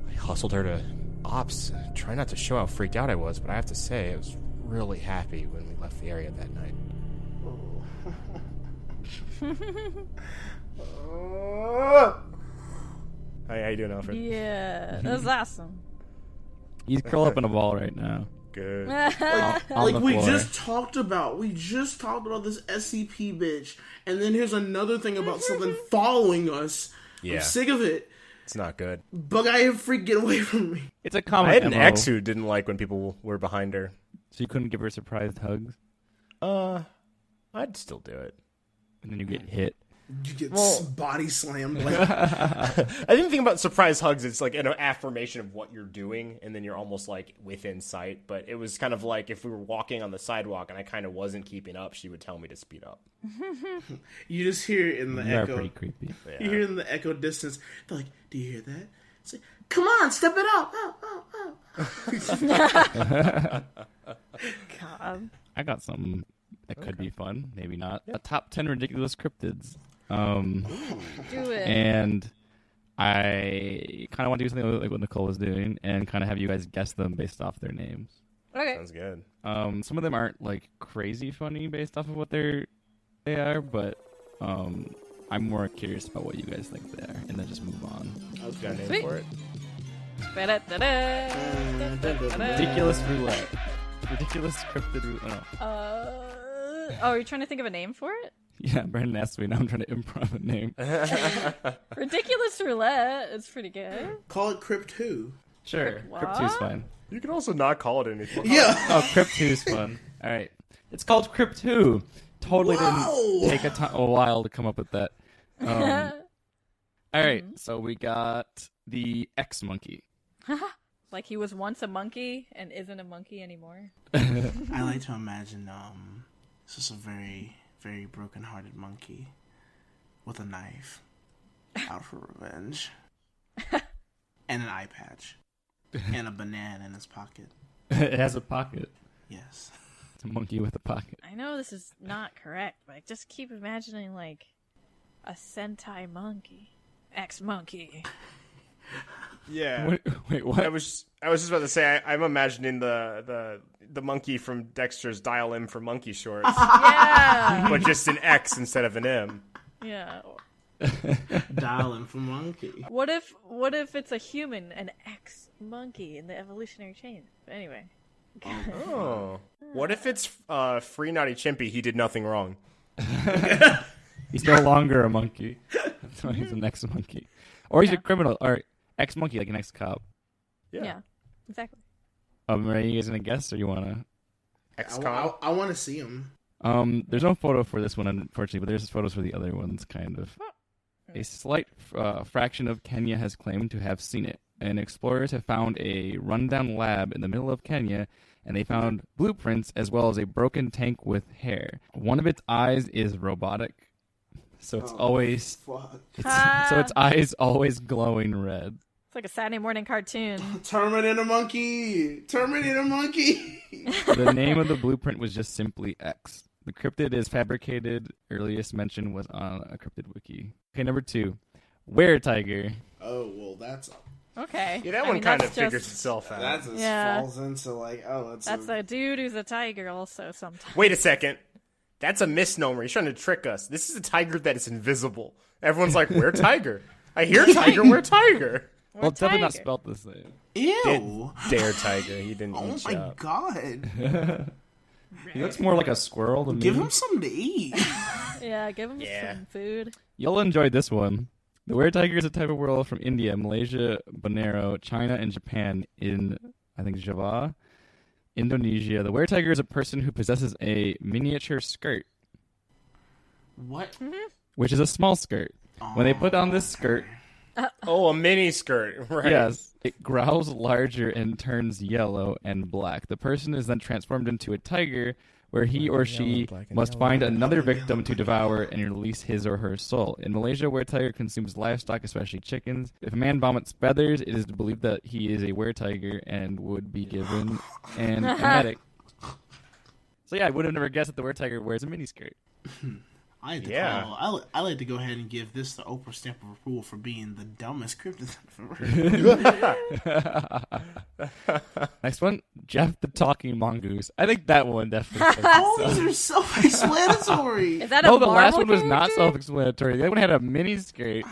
I hustled her to ops, trying not to show how freaked out I was, but I have to say, I was really happy when we left the area that night.
How you doing, Alfred?
Yeah, that was awesome.
He's curled up in a ball right now.
Good.
Like we just talked about this SCP bitch, and then here's another thing about something following us.
Yeah.
I'm sick of it.
It's not good.
Bug-eyed freak, get away from me.
It's a common
I had an
MO.
ex who didn't like when people were behind her.
So you couldn't give her surprised hugs?
I'd still do it.
And then you get hit.
You get body slammed.
I didn't think about surprise hugs. It's like an affirmation of what you're doing, and then you're almost like within sight. But it was kind of like if we were walking on the sidewalk and I kind of wasn't keeping up, she would tell me to speed up.
You just hear it in the
You are
echo.
pretty creepy.
Yeah.
You hear it in the echo distance. They're like, "Do you hear that?" It's like, "Come on, step it up!"
God.
I got something that could be fun. Maybe not. A top 10 ridiculous cryptids.
Do it.
And I kind of want to do something like what Nicole was doing and kind of have you guys guess them based off their names.
Okay.
Sounds good.
Some of them aren't like crazy funny based off of what they are, but I'm more curious about what you guys think they are, and then just move on.
I was got a name
Sweet.
for it.
Ridiculous roulette. Ridiculous cryptid roulette.
Oh, you're trying to think of a name for it?
Yeah, Brandon asked me. Now I'm trying to improv a name.
Ridiculous roulette is pretty good.
Call it Crypt Who.
Sure,
What?
Crypt 2's fine.
You can also not call it anything.
Yeah.
Oh, Crypt 2's fun. All right, it's called Crypt Who. Totally didn't take a while to come up with that. All right, so we got the X monkey.
Like he was once a monkey and isn't a monkey anymore.
I like to imagine this is a very, very broken-hearted monkey with a knife out for revenge and an eye patch and a banana in his pocket.
It has a pocket.
Yes.
It's a monkey with a pocket.
I know this is not correct, but I just keep imagining like a Sentai monkey. X-monkey.
Yeah.
Wait, what?
I was just about to say I'm imagining the monkey from Dexter's Dial M for Monkey Shorts.
Yeah.
But just an X instead of an M.
Yeah.
Dialing for monkey.
What if it's a human, an X-monkey in the evolutionary chain? But anyway.
Oh. What if it's Free Naughty Chimpy? He did nothing wrong.
He's no longer a monkey. So he's an ex-monkey. Or he's a criminal. Or ex-monkey, like an ex-cop.
Yeah. Exactly.
Are you guys going to guess, or you want to?
Ex-cop?
I want to see him.
There's no photo for this one, unfortunately, but there's photos for the other ones, kind of. A slight fraction of Kenya has claimed to have seen it. And explorers have found a rundown lab in the middle of Kenya, and they found blueprints as well as a broken tank with hair. One of its eyes is robotic, so it's so its eyes always glowing red.
It's like a Saturday morning cartoon.
Terminator monkey! Terminator monkey!
The name of the blueprint was just simply X. The cryptid is fabricated. Earliest mention was on a cryptid wiki. Okay, number 2. Were-tiger.
Oh, well, that's...
Okay.
Yeah, that one kind of figures itself out.
That just falls into, like,
that's a dude who's a tiger also sometimes.
Wait a second. That's a misnomer. He's trying to trick us. This is a tiger that is invisible. Everyone's like, where tiger? I hear tiger, where tiger?
Well, it's definitely not spelled the same.
Ew.
Dare tiger. He didn't
Oh
eat
my
up.
God.
He looks more like a squirrel than
Give
me.
him something to eat.
Yeah, give him some food.
You'll enjoy this one. The were-tiger is a type of werewolf from India, Malaysia, Borneo, China, and Japan in, I think, Java. Indonesia, the were-tiger is a person who possesses a miniature skirt.
What?
Which is a small skirt. When they put on this skirt...
a mini skirt, right?
Yes. It growls larger and turns yellow and black. The person is then transformed into a tiger, where he or she must find another victim to devour and release his or her soul. In Malaysia, were-tiger consumes livestock, especially chickens. If a man vomits feathers, it is believed that he is a were-tiger and would be given an emetic. So yeah, I would have never guessed that the were-tiger wears a miniskirt.
I like to call, I like to go ahead and give this the Oprah stamp of approval for being the dumbest cryptid I've ever heard.
Next one, Jeff the Talking Mongoose. I think that one definitely.
These are self-explanatory.
Is that
no,
a
the last one was
Marvel
not
character?
self-explanatory. The other one had a mini skirt.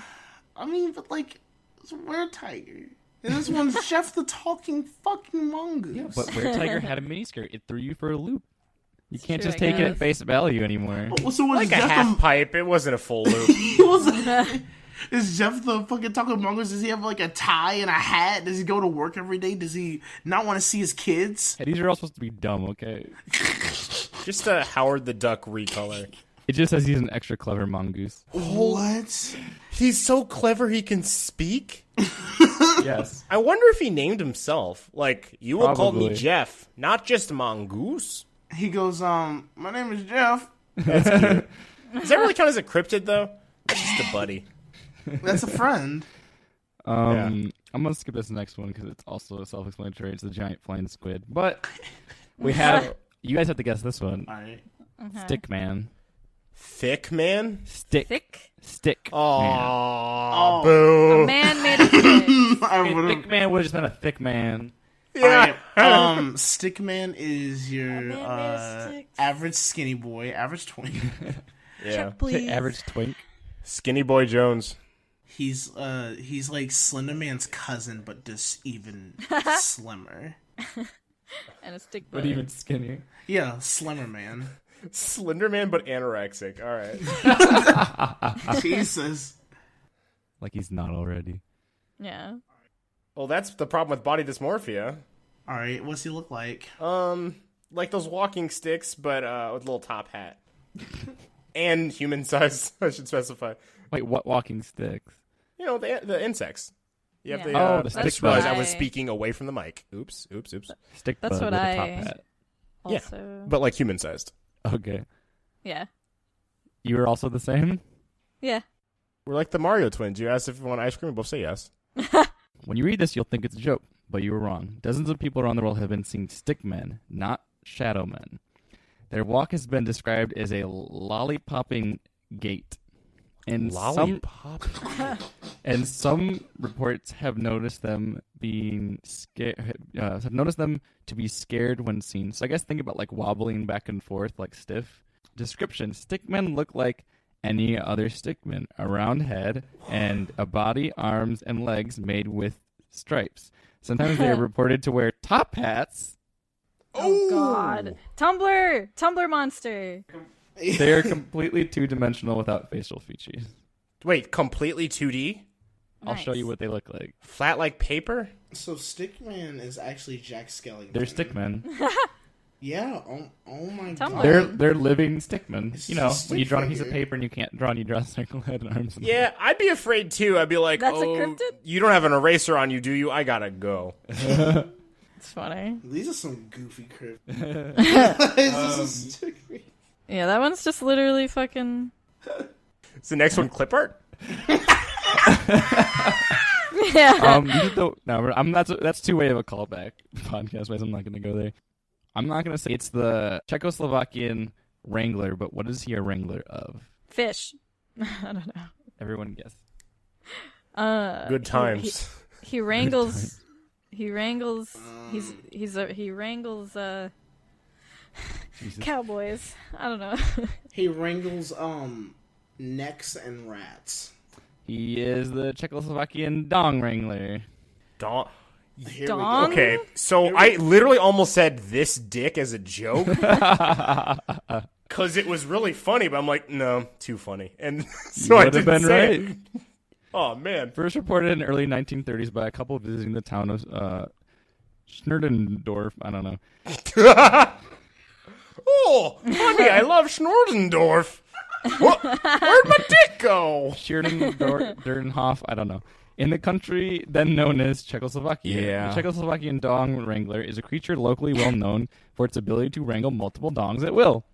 I mean, but like, it's a were-tiger. And this one's Jeff the Talking fucking Mongoose.
Yeah, but were-tiger had a mini skirt. It threw you for a loop. You can't
true,
just
I
take it at
guess.
face value anymore.
So
Like a half pipe. It wasn't a full loop.
Is Jeff the fucking Talking Mongoose? Does he have like a tie and a hat? Does he go to work every day? Does he not want to see his kids?
Hey, these are all supposed to be dumb, okay?
Just a Howard the Duck recolor.
It just says he's an extra clever mongoose.
What?
He's so clever he can speak?
Yes.
I wonder if he named himself. Like, you will call me
Probably.
Jeff, not just Mongoose.
He goes, my name is Jeff.
That's cute. Does that really count as a cryptid, though? That's just a buddy.
That's a friend.
I'm going to skip this next one because it's also self-explanatory. It's the giant flying squid. But we have... You guys have to guess this one.
All right.
Stick man.
Thick man?
Thick?
Stick
Aww,
man.
boo.
A man made of sticks.
A thick man would have just been a thick man.
Yeah. Stickman is your average skinny boy, average twink.
Yeah.
Check, please.
Average twink.
Skinny Boy Jones.
He's like Slender Man's cousin, but just even slimmer.
And a stick
But
boy.
even skinnier.
Yeah, Slimmer Man.
Slender Man, but anorexic. All right.
Jesus.
Like he's not already.
Yeah.
Well, that's the problem with body dysmorphia.
All right, what's he look like?
Like those walking sticks, but with a little top hat. And human size, I should specify.
Wait, what walking sticks?
You know, the insects. You have
Yeah.
the
the
I just
stick
realized
bug.
I was speaking away from the mic. Oops.
Stick
That's
bug
what
with a
I-
top hat.
Also.
But like human sized.
Okay.
Yeah.
You were also the same?
Yeah.
We're like the Mario twins. You asked if we want ice cream, we both say yes.
When you read this, you'll think it's a joke, but you were wrong. Dozens of people around the world have been seeing stick men, not shadow men. Their walk has been described as a lollipopping gait. And some reports have noticed them being scared. Have noticed them to be scared when seen. So I guess think about like wobbling back and forth, like stiff. Description: stickmen look like any other stickman, a round head and a body, arms, and legs made with stripes. Sometimes they are reported to wear top hats.
Oh God. Tumblr monster.
They are completely two-dimensional without facial features.
Wait, completely 2D?
I'll show you what they look like.
Flat like paper?
So Stickman is actually Jack Skellington.
They're stickmen.
Yeah. Oh my
Tumblr.
god.
They're living stickmen.
It's
You know,
just a
when you draw on a
stick
piece of
figure.
paper and you can't draw, and you draw a circle head and arms. And
Yeah, I'd be afraid too. I'd be like,
That's a
oh,
cryptid?
you don't have an eraser on you, do you? I gotta go.
It's funny.
These are some goofy cryptids.
Yeah, that one's just literally fucking.
Is the next one clip art?
Yeah.
That's too way of a callback podcast, but I'm not going to go there. I'm not going to say it's the Czechoslovakian wrangler, but what is he a wrangler of?
Fish. I don't know.
Everyone guess.
Good times.
He wrangles. He wrangles. He wrangles. Cowboys. I don't know.
He wrangles necks and rats.
He is the Czechoslovakian dong wrangler.
Dong.
Here
Dong?
Okay, so I literally almost said this dick as a joke. Because it was really funny, but I'm like, no, too funny. And so I
would have
didn't
been
say
right.
it. Oh, man.
First reported in early 1930s by a couple visiting the town of Schnurdendorf. I don't know.
Oh, honey, I love Schnurdendorf. Where'd my dick go?
Schnurdendorf. I don't know. In the country then known as Czechoslovakia,
Yeah.
the Czechoslovakian dong wrangler is a creature locally well known for its ability to wrangle multiple dongs at will.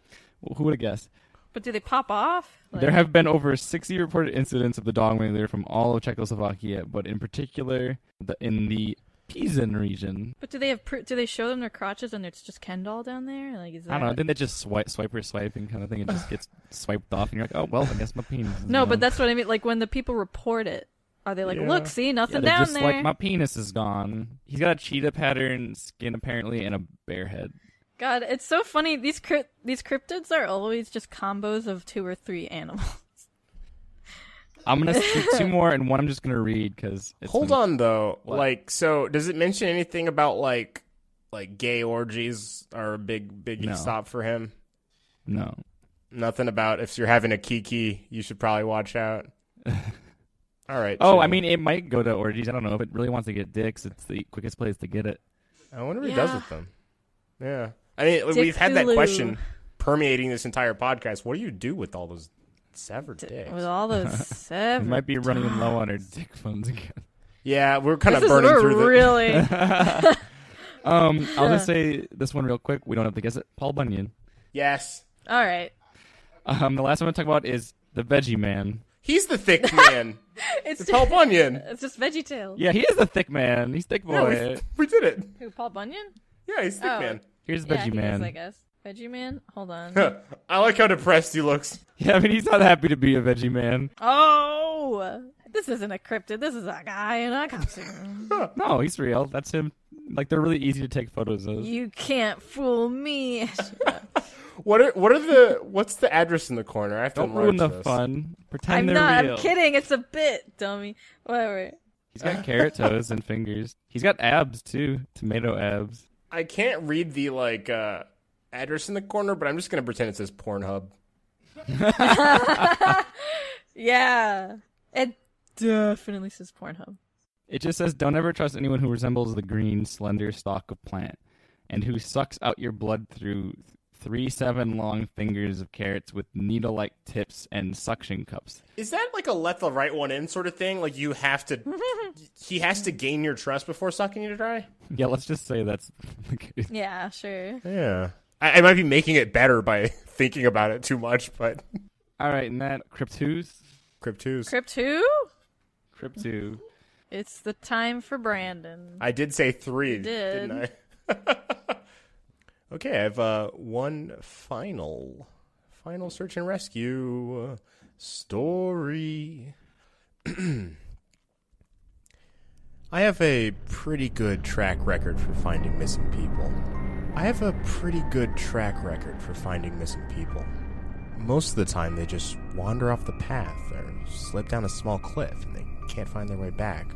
Well, who would have guessed?
But do they pop off?
There have been over 60 reported incidents of the dong wrangler from all of Czechoslovakia, but in particular in the Pisan region.
But do they have? Do they show them their crotches and it's just Ken doll down there? Like, is that?
I don't know. I think they just swiping kind of thing. It just gets swiped off, and you're like, oh well, I guess my penis. Is
No,
gone.
but that's what I mean. Like when the people report it, are they like,
Yeah.
look, see, nothing
they're
down
just
there?
like, my penis is gone. He's got a cheetah pattern skin apparently, and a bear head.
God, it's so funny. These cryptids are always just combos of 2 or 3 animals.
I'm gonna skip 2 more, and one I'm just gonna read because.
Hold on though.
What?
Like, so does it mention anything about like gay orgies are a big
No.
stop for him?
No.
Nothing about if you're having a kiki, you should probably watch out. All right.
Oh,
chill.
I mean, it might go to orgies. I don't know if it really wants to get dicks. It's the quickest place to get it.
I wonder what he does with them. Yeah. I mean, we've had that
Hulu.
question permeating this entire podcast. What do you do with all those severed dicks?
With all those
We
severed
might be running low on our dick funds again.
Yeah, we're kind of
This is-
burning
we're
through the.
really.
I'll just say this one real quick. We don't have to guess it. Paul Bunyan.
Yes.
All right.
The last one I'm going to talk about is the Veggie Man.
He's the thick man.
It's
Paul Bunyan.
It's just VeggieTales.
Yeah, he is the thick man. He's thick boy.
Yeah, we did it.
Who? Paul Bunyan?
Yeah, he's thick
Oh.
man.
Here's
Yeah,
Veggie
he
Man.
is, I guess. Veggie Man? Hold on.
I like how depressed he looks.
Yeah, I mean, he's not happy to be a Veggie Man.
Oh! This isn't a cryptid. This is a guy in a costume.
No, he's real. That's him. Like, they're really easy to take photos of.
You can't fool me.
What's the address in the corner? I have to
Don't ruin the
enlarge this.
fun. Pretend
I'm
they're
not.
real.
I'm kidding. It's a bit, dummy. Whatever.
He's got carrot toes and fingers. He's got abs, too. Tomato abs.
I can't read the address in the corner, but I'm just gonna pretend it says Pornhub.
Yeah. It definitely says Pornhub.
It just says, don't ever trust anyone who resembles the green, slender stalk of plant, and who sucks out your blood through 3 7-long fingers of carrots with needle-like tips and suction cups.
Is that like a let the right one in sort of thing? Like you have to, he has to gain your trust before sucking you dry?
Yeah, let's just say that's the case.
Yeah, sure.
Yeah. I might be making it better by thinking about it too much, but.
All right, and that Crypt Who's?
Crypt Who's.
Crypt Who?
Crypt Who.
It's the time for Brandon.
I did say 3,
You did.
didn't I? Okay, I have one final search and rescue story. I have a pretty good track record for finding missing people. Most of the time, they just wander off the path or slip down a small cliff and they can't find their way back.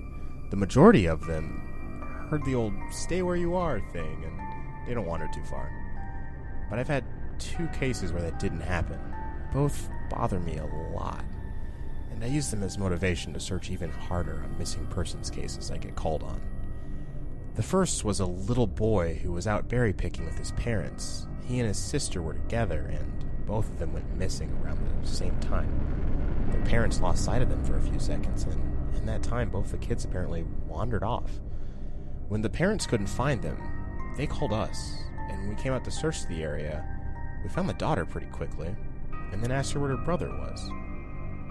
The majority of them heard the old stay where you are thing and they don't wander too far. But I've had 2 cases where that didn't happen. Both bother me a lot. And I use them as motivation to search even harder on missing persons cases I get called on. The first was a little boy who was out berry picking with his parents. He and his sister were together, and both of them went missing around the same time. Their parents lost sight of them for a few seconds, and in that time, both the kids apparently wandered off. When the parents couldn't find them, they called us, and when we came out to search the area, we found the daughter pretty quickly, and then asked her what her brother was.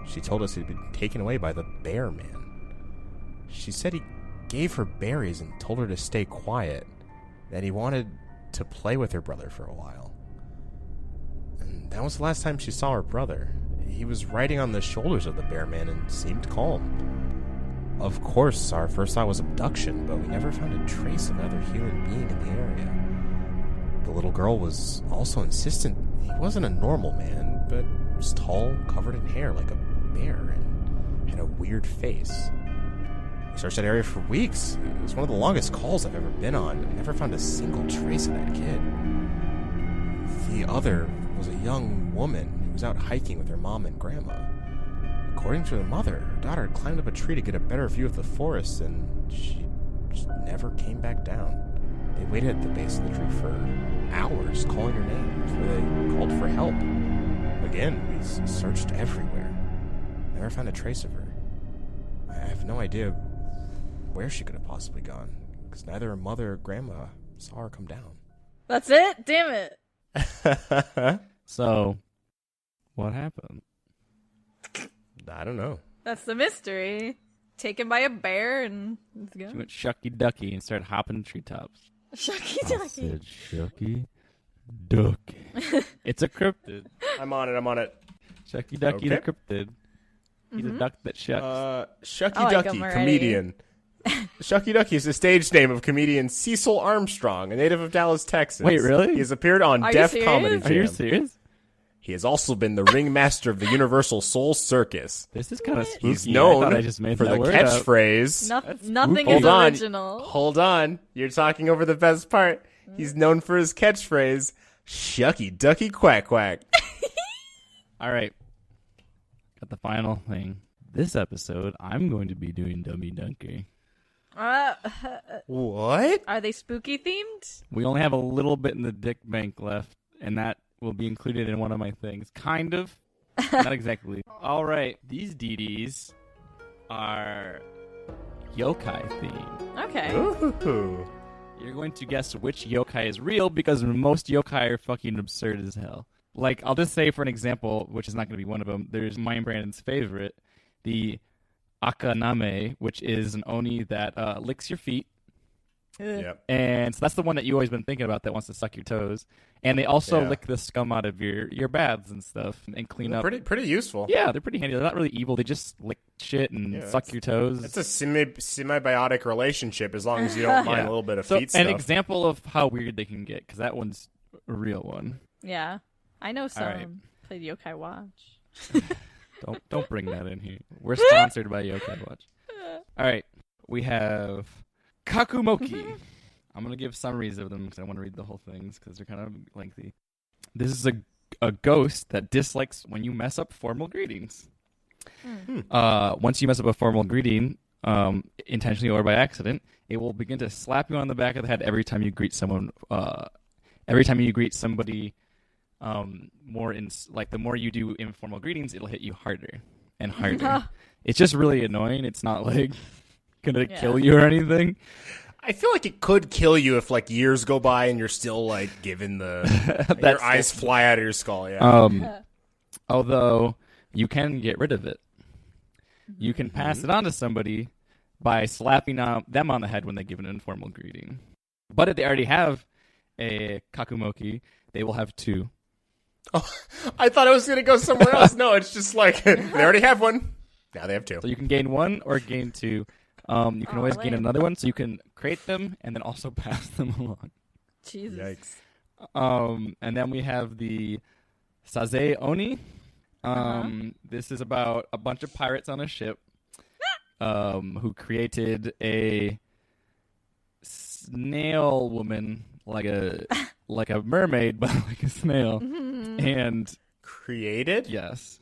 She told us he'd been taken away by the bear man. She said he gave her berries and told her to stay quiet, that he wanted to play with her brother for a while. And that was the last time she saw her brother. He was riding on the shoulders of the bear man and seemed calm. Of course, our first thought was abduction, but we never found a trace of another human being in the area. The little girl was also insistent he wasn't a normal man, but was tall, covered in hair like a bear, and had a weird face. We searched that area for weeks. It was one of the longest calls I've ever been on, and never found a single trace of that kid. The other was a young woman who was out hiking with her mom and grandma. According to her mother, her daughter had climbed up a tree to get a better view of the forest, and she just never came back down.
They waited at the base of the tree for hours, calling her name before they called for help. Again, we searched everywhere. Never found a trace of her. I have no idea where she could have possibly gone, because neither her mother or grandma saw her come down.
That's it? Damn it.
So, what happened?
I don't know.
That's the mystery. Taken by a bear and let's go.
She went shucky ducky and started hopping treetops.
Shucky
I
ducky.
said shucky ducky. It's a cryptid.
I'm on it.
Shucky ducky the
Okay.
cryptid. He's a duck that shucks.
Shucky
I like
Ducky,
him already.
comedian. Shucky Ducky is the stage name of comedian Cecil Armstrong, a native of Dallas, Texas.
Wait, really?
He has appeared on
Are you
Def
serious?
Comedy Jam.
Are you serious?
He has also been the ringmaster of the Universal Soul Circus.
This is kind of spooky.
He's
I
known
thought I just made
for
that
the
word up.
catchphrase.
Nothing
Hold
is
on.
original.
Hold on. You're talking over the best part. He's known for his catchphrase, Shucky Ducky Quack Quack.
All right. Got the final thing. This episode, I'm going to be doing Dummy Donkey.
What?
Are they spooky themed?
We only have a little bit in the dick bank left, and that will be included in one of my things. Kind of. Not exactly. All right. These DDs are yokai themed.
Okay.
Ooh.
You're going to guess which yokai is real because most yokai are fucking absurd as hell. Like, I'll just say for an example, which is not going to be one of them, there's mine and Brandon's favorite, the Akaname, which is an oni that licks your feet.
Yep.
And so that's the one that you've always been thinking about that wants to suck your toes. And they also lick the scum out of your baths and stuff and clean up.
Pretty useful.
Yeah, they're pretty handy. They're not really evil. They just lick shit and suck your toes.
It's a semibiotic relationship as long as you don't mind a little bit of feet stuff.
An example of how weird they can get, because that one's a real one.
Yeah. I know some.
right.
Played Yokai Watch.
Don't bring that in here. We're sponsored by Yokai Watch. All right, we have Kakumoki. I'm gonna give summaries of them because I want to read the whole things because they're kind of lengthy. This is a ghost that dislikes when you mess up formal greetings. Once you mess up a formal greeting, intentionally or by accident, it will begin to slap you on the back of the head every time you greet someone. Every time you greet somebody. The more you do informal greetings, it'll hit you harder and harder. It's just really annoying. It's not like gonna kill you or anything.
I feel like it could kill you if like years go by and you're still like given the your eyes fly out of your skull. Yeah.
Although you can get rid of it. You can pass it on to somebody by slapping them on the head when they give an informal greeting. But if they already have a Kakumoki, they will have two.
Oh, I thought it was going to go somewhere else. No, it's just like they already have one. Now they have two.
So you can gain one or gain two. You can always gain another one, so you can create them and then also pass them along.
Jesus.
Yikes.
And then we have the Saze Oni. This is about a bunch of pirates on a ship who created a snail woman, like a mermaid, but like a snail. And
created?
Yes.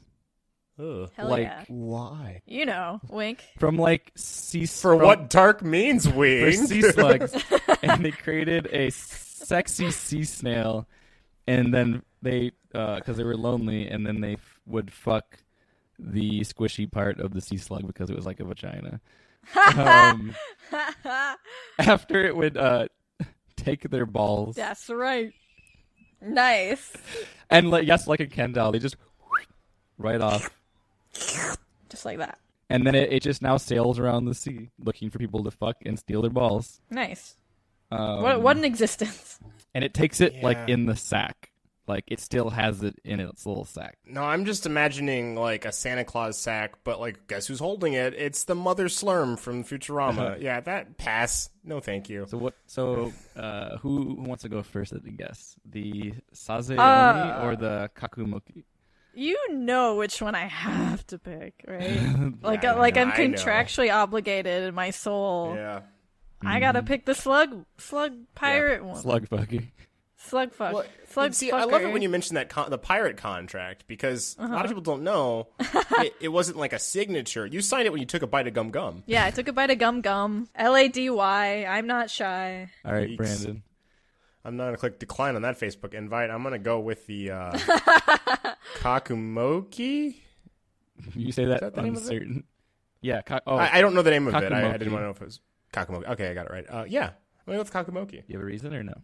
Ugh.
Hell yeah.
Why?
You know, wink.
From like sea
what dark means wink.
For sea slugs. And they created a sexy sea snail, and then they because they were lonely, and then they would fuck the squishy part of the sea slug because it was like a vagina. After it would take their balls.
That's right. Nice.
And like a Ken doll, they just right off.
Just like that.
And then it just now sails around the sea looking for people to fuck and steal their balls.
Nice. What an existence.
And it takes it like in the sack. Like it still has it in its little sack.
No, I'm just imagining like a Santa Claus sack, but like guess who's holding it? It's the Mother Slurm from Futurama. Yeah, that pass. No, thank you.
So who wants to go first at the guess? The Saze Oni or the Kakumoki?
You know which one I have to pick, right? I'm contractually obligated in my soul.
Yeah.
I gotta pick the slug pirate one.
Slug fucky.
Slugfuck.
Well,
Slug
see, I love it when you mention that the pirate contract, because a lot of people don't know it wasn't like a signature. You signed it when you took a bite of gum gum.
Yeah, I took a bite of gum gum. LADY. I'm not shy.
All right, Brandon.
I'm not going to click decline on that Facebook invite. I'm going to go with the Kakumoki.
You say that uncertain. Yeah.
I don't know the name of it. I didn't want to know if it was Kakumoki. Okay, I got it right. Yeah, I'm going to go with Kakumoki.
You have a reason or no?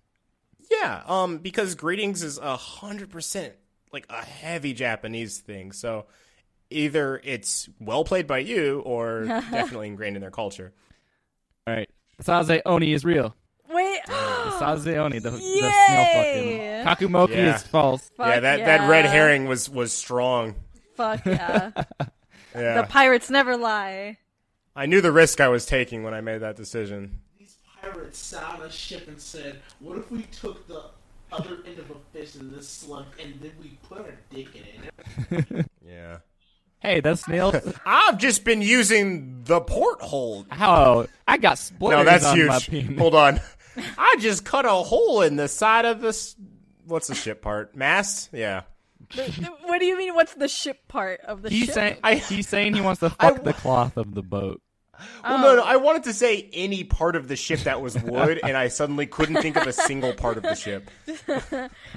Yeah, because greetings is 100% like a heavy Japanese thing. So either it's well played by you or definitely ingrained in their culture.
All right. Saze Oni is real.
Wait.
Saze Oni, the snail fucking. Kakumoki is false.
Fuck that red herring was strong.
Fuck yeah.
Yeah.
The pirates never lie.
I knew the risk I was taking when I made that decision.
These pirates sat on a ship and said, what if we took the other end of a fish in this slug and then we put our dick in it?
Yeah.
Hey, that snail.
I've just been using the porthole.
How? I got splinters
No, that's
on
huge.
my penis.
Hold on. I just cut a hole in the side of this. What's the ship part? Mast? Yeah.
What do you mean? What's the ship part of the ship?
He's saying he wants to fuck the cloth of the boat.
Well, no, I wanted to say any part of the ship that was wood, and I suddenly couldn't think of a single part of the ship.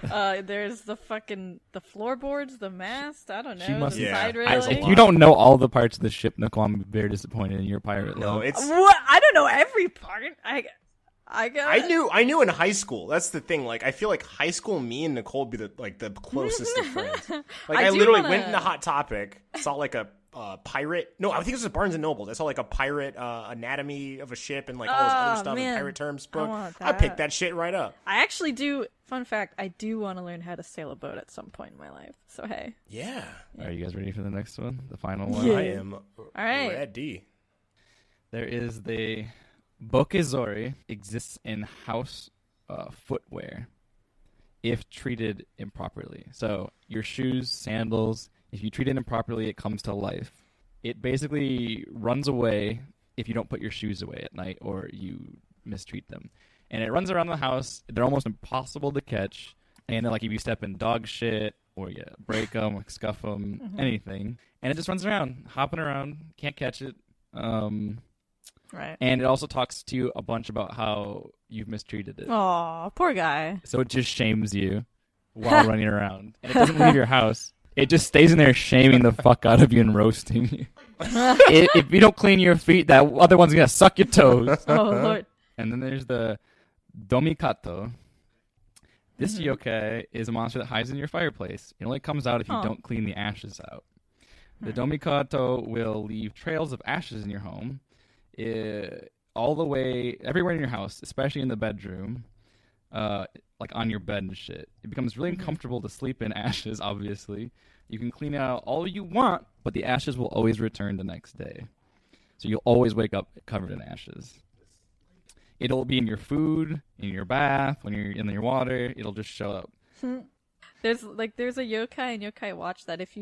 There's the floorboards, the mast. I don't know. The side
If
railing.
you don't know all the parts of the ship, Nicole, I'm very disappointed in your pirate.
No,
love.
it's
What? I don't know every part. I
knew in high school. That's the thing. Like, I feel like high school, me and Nicole would be the closest of friends. Like, I literally went into Hot Topic, saw like a pirate. No, I think it was Barnes and Noble. I saw like a pirate anatomy of a ship and like all this other stuff in pirate terms book. I picked that shit right up.
I actually do. Fun fact: I do want to learn how to sail a boat at some point in my life. So hey.
Yeah.
Are you guys ready for the next one? The final one.
Yeah. I am.
All right.
Ready.
There is the Bokezori exists in house footwear if treated improperly. So your shoes, sandals, if you treat it improperly, it comes to life. It basically runs away if you don't put your shoes away at night or you mistreat them. And it runs around the house. They're almost impossible to catch. And then, like, if you step in dog shit or you break them, like, scuff them, anything. And it just runs around, hopping around. Can't catch it.
Right.
And it also talks to you a bunch about how you've mistreated it.
Aw, poor guy.
So it just shames you while running around. And it doesn't leave your house. It just stays in there shaming the fuck out of you and roasting you. If you don't clean your feet, that other one's going to suck your toes.
Oh, Lord.
And then there's the Domikato. This yokai is a monster that hides in your fireplace. It only comes out if you don't clean the ashes out. The Domikato will leave trails of ashes in your home. All the way everywhere in your house, especially in the bedroom, like on your bed and shit. It becomes really uncomfortable to sleep in ashes, obviously. You can clean out all you want, but the ashes will always return the next day. So you'll always wake up covered in ashes. It'll be in your food, in your bath, when you're in your water. It'll just show up.
There's a yokai and Yokai Watch that if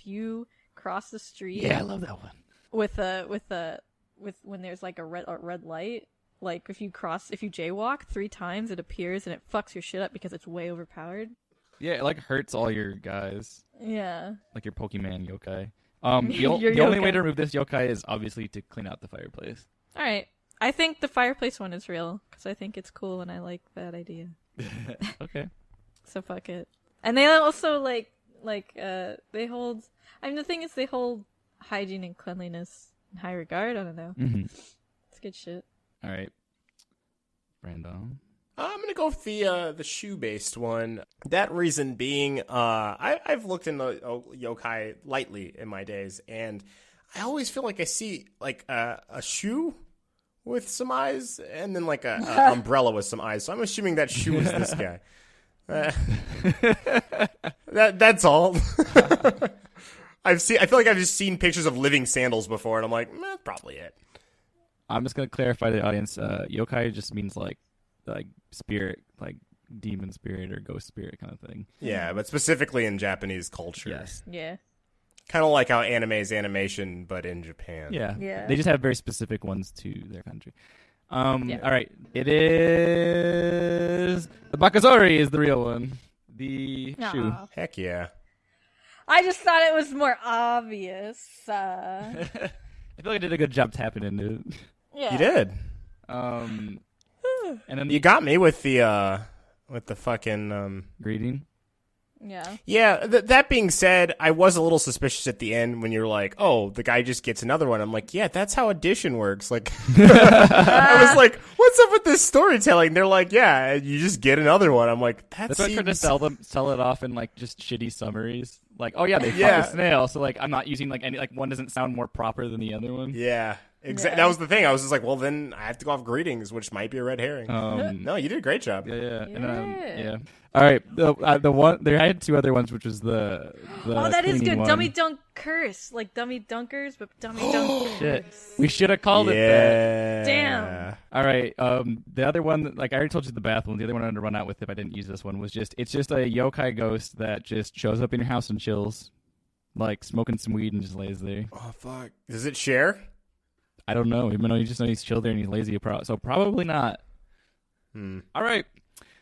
you cross the street.
Yeah, I love that one.
With when there's like a red light, like if you jaywalk 3 times, it appears and it fucks your shit up because it's way overpowered.
Yeah, it like hurts all your guys.
Yeah.
Like your Pokemon yokai. The only way to remove this yokai is obviously to clean out the fireplace.
All right. I think the fireplace one is real because I think it's cool and I like that idea.
Okay.
So fuck it. And they also they hold. I mean, the thing is, they hold hygiene and cleanliness in high regard. I don't know.
Mm-hmm.
It's good shit.
All right, Brandon.
I'm gonna go with the shoe-based one. That reason being, I've looked into yokai lightly in my days, and I always feel like I see like a shoe with some eyes, and then like a umbrella with some eyes. So I'm assuming that shoe is this guy. That's all. I feel like I've just seen pictures of living sandals before, and I'm like, that's probably it.
I'm just gonna clarify to the audience. Yokai just means like spirit, like demon spirit or ghost spirit kind of thing.
Yeah, but specifically in Japanese culture.
Yes.
Yeah.
Kind of like how anime is animation, but in Japan.
Yeah. They just have very specific ones to their country. All right. It is The Bakazori is the real one. The shoe.
Heck yeah.
I just thought it was more obvious.
I feel like I did a good job tapping into it.
Yeah.
You did.
And then
You got me with the fucking
greeting.
Yeah.
Yeah, that being said, I was a little suspicious at the end when you're like, oh, the guy just gets another one. I'm like, yeah, that's how addition works. Like, I was like, what's up with this storytelling? They're like, yeah, you just get another one. I'm like,
that's why I tried to sell it off in like just shitty summaries. Like, oh yeah, they fucked a snail. So like, I'm not using like any, like one doesn't sound more proper than the other one.
Yeah. Exactly. That was the thing. I was just like, well, then I have to go off greetings, which might be a red herring. No, you did a great job.
Yeah. And, all right. The one there, I had two other ones, which was the
that is good.
one.
Dummy Dunkers, like Dummy Dunkers, but Dummy Dunkers.
Shit. We should have called it that.
Damn.
All right. The other one, like I already told you the bath one. The other one I had to run out with if I didn't use this one was it's just a yokai ghost that just shows up in your house and chills, like smoking some weed and just lays there.
Oh fuck! Does it share?
I don't know. Even though you just know he's chilled there and he's lazy, so probably not. All right.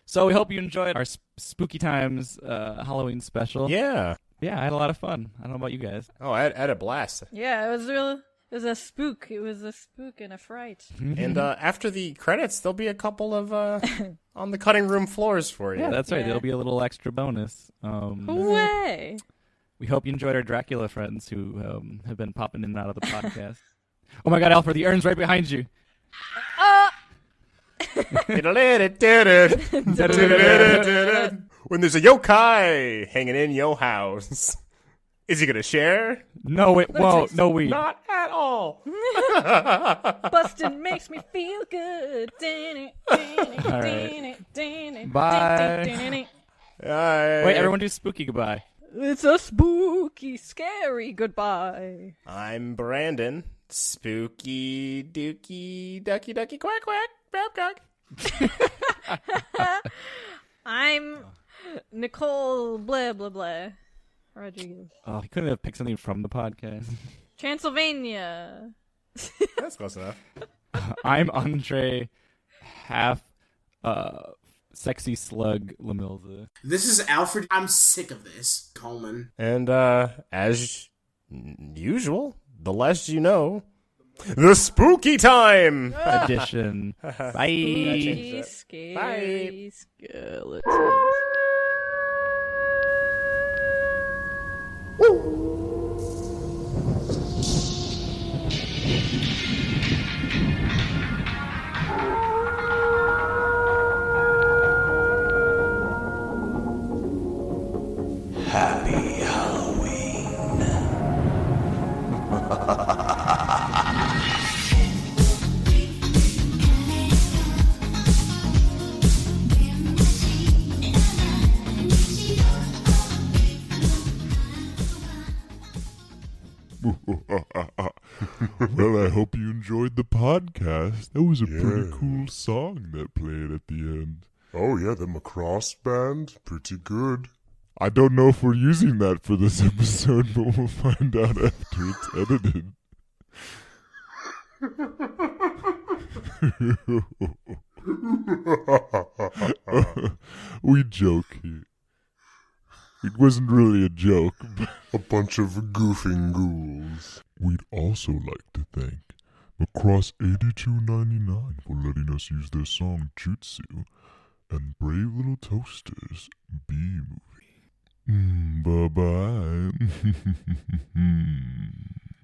So we hope you enjoyed our Spooky Times Halloween special.
Yeah.
Yeah, I had a lot of fun. I don't know about you guys.
Oh, I had a blast.
Yeah, it was real. It was a spook. It was a spook and a fright.
And after the credits, there'll be a couple of on the cutting room floors for you.
Yeah, that's right. There'll be a little extra bonus.
Hooray!
We hope you enjoyed our Dracula friends who have been popping in and out of the podcast. Oh my God, Alfred, the urn's right behind you.
When there's a yokai hanging in your house, is he gonna share?
No, it won't. No weed.
Not at all.
Bustin' makes me feel good.
All right. Bye. Wait, everyone do spooky goodbye.
It's a spooky, scary goodbye.
I'm Brandon. Spooky, dookie, ducky, ducky, quack, quack, Babcock.
I'm Nicole, blah, blah, blah. Rodriguez.
Oh, he couldn't have picked something from the podcast.
Transylvania.
That's close enough.
I'm André, half sexy slug LaMilza.
This is Alfred. I'm sick of this. Coleman.
And as usual, the less you know, the spooky time
edition. Bye.
Spooky, scary skeletons.
Happy Halloween.
Well, I hope you enjoyed the podcast. That was a pretty cool song that played at the end.
Oh, yeah, the Macross band. Pretty good.
I don't know if we're using that for this episode, but we'll find out after it's edited. We joke here. It wasn't really a joke. But
a bunch of goofing ghouls.
We'd also like to thank Macross 8299 for letting us use their song Jutsu and Brave Little Toasters B-Movie. Bye-bye.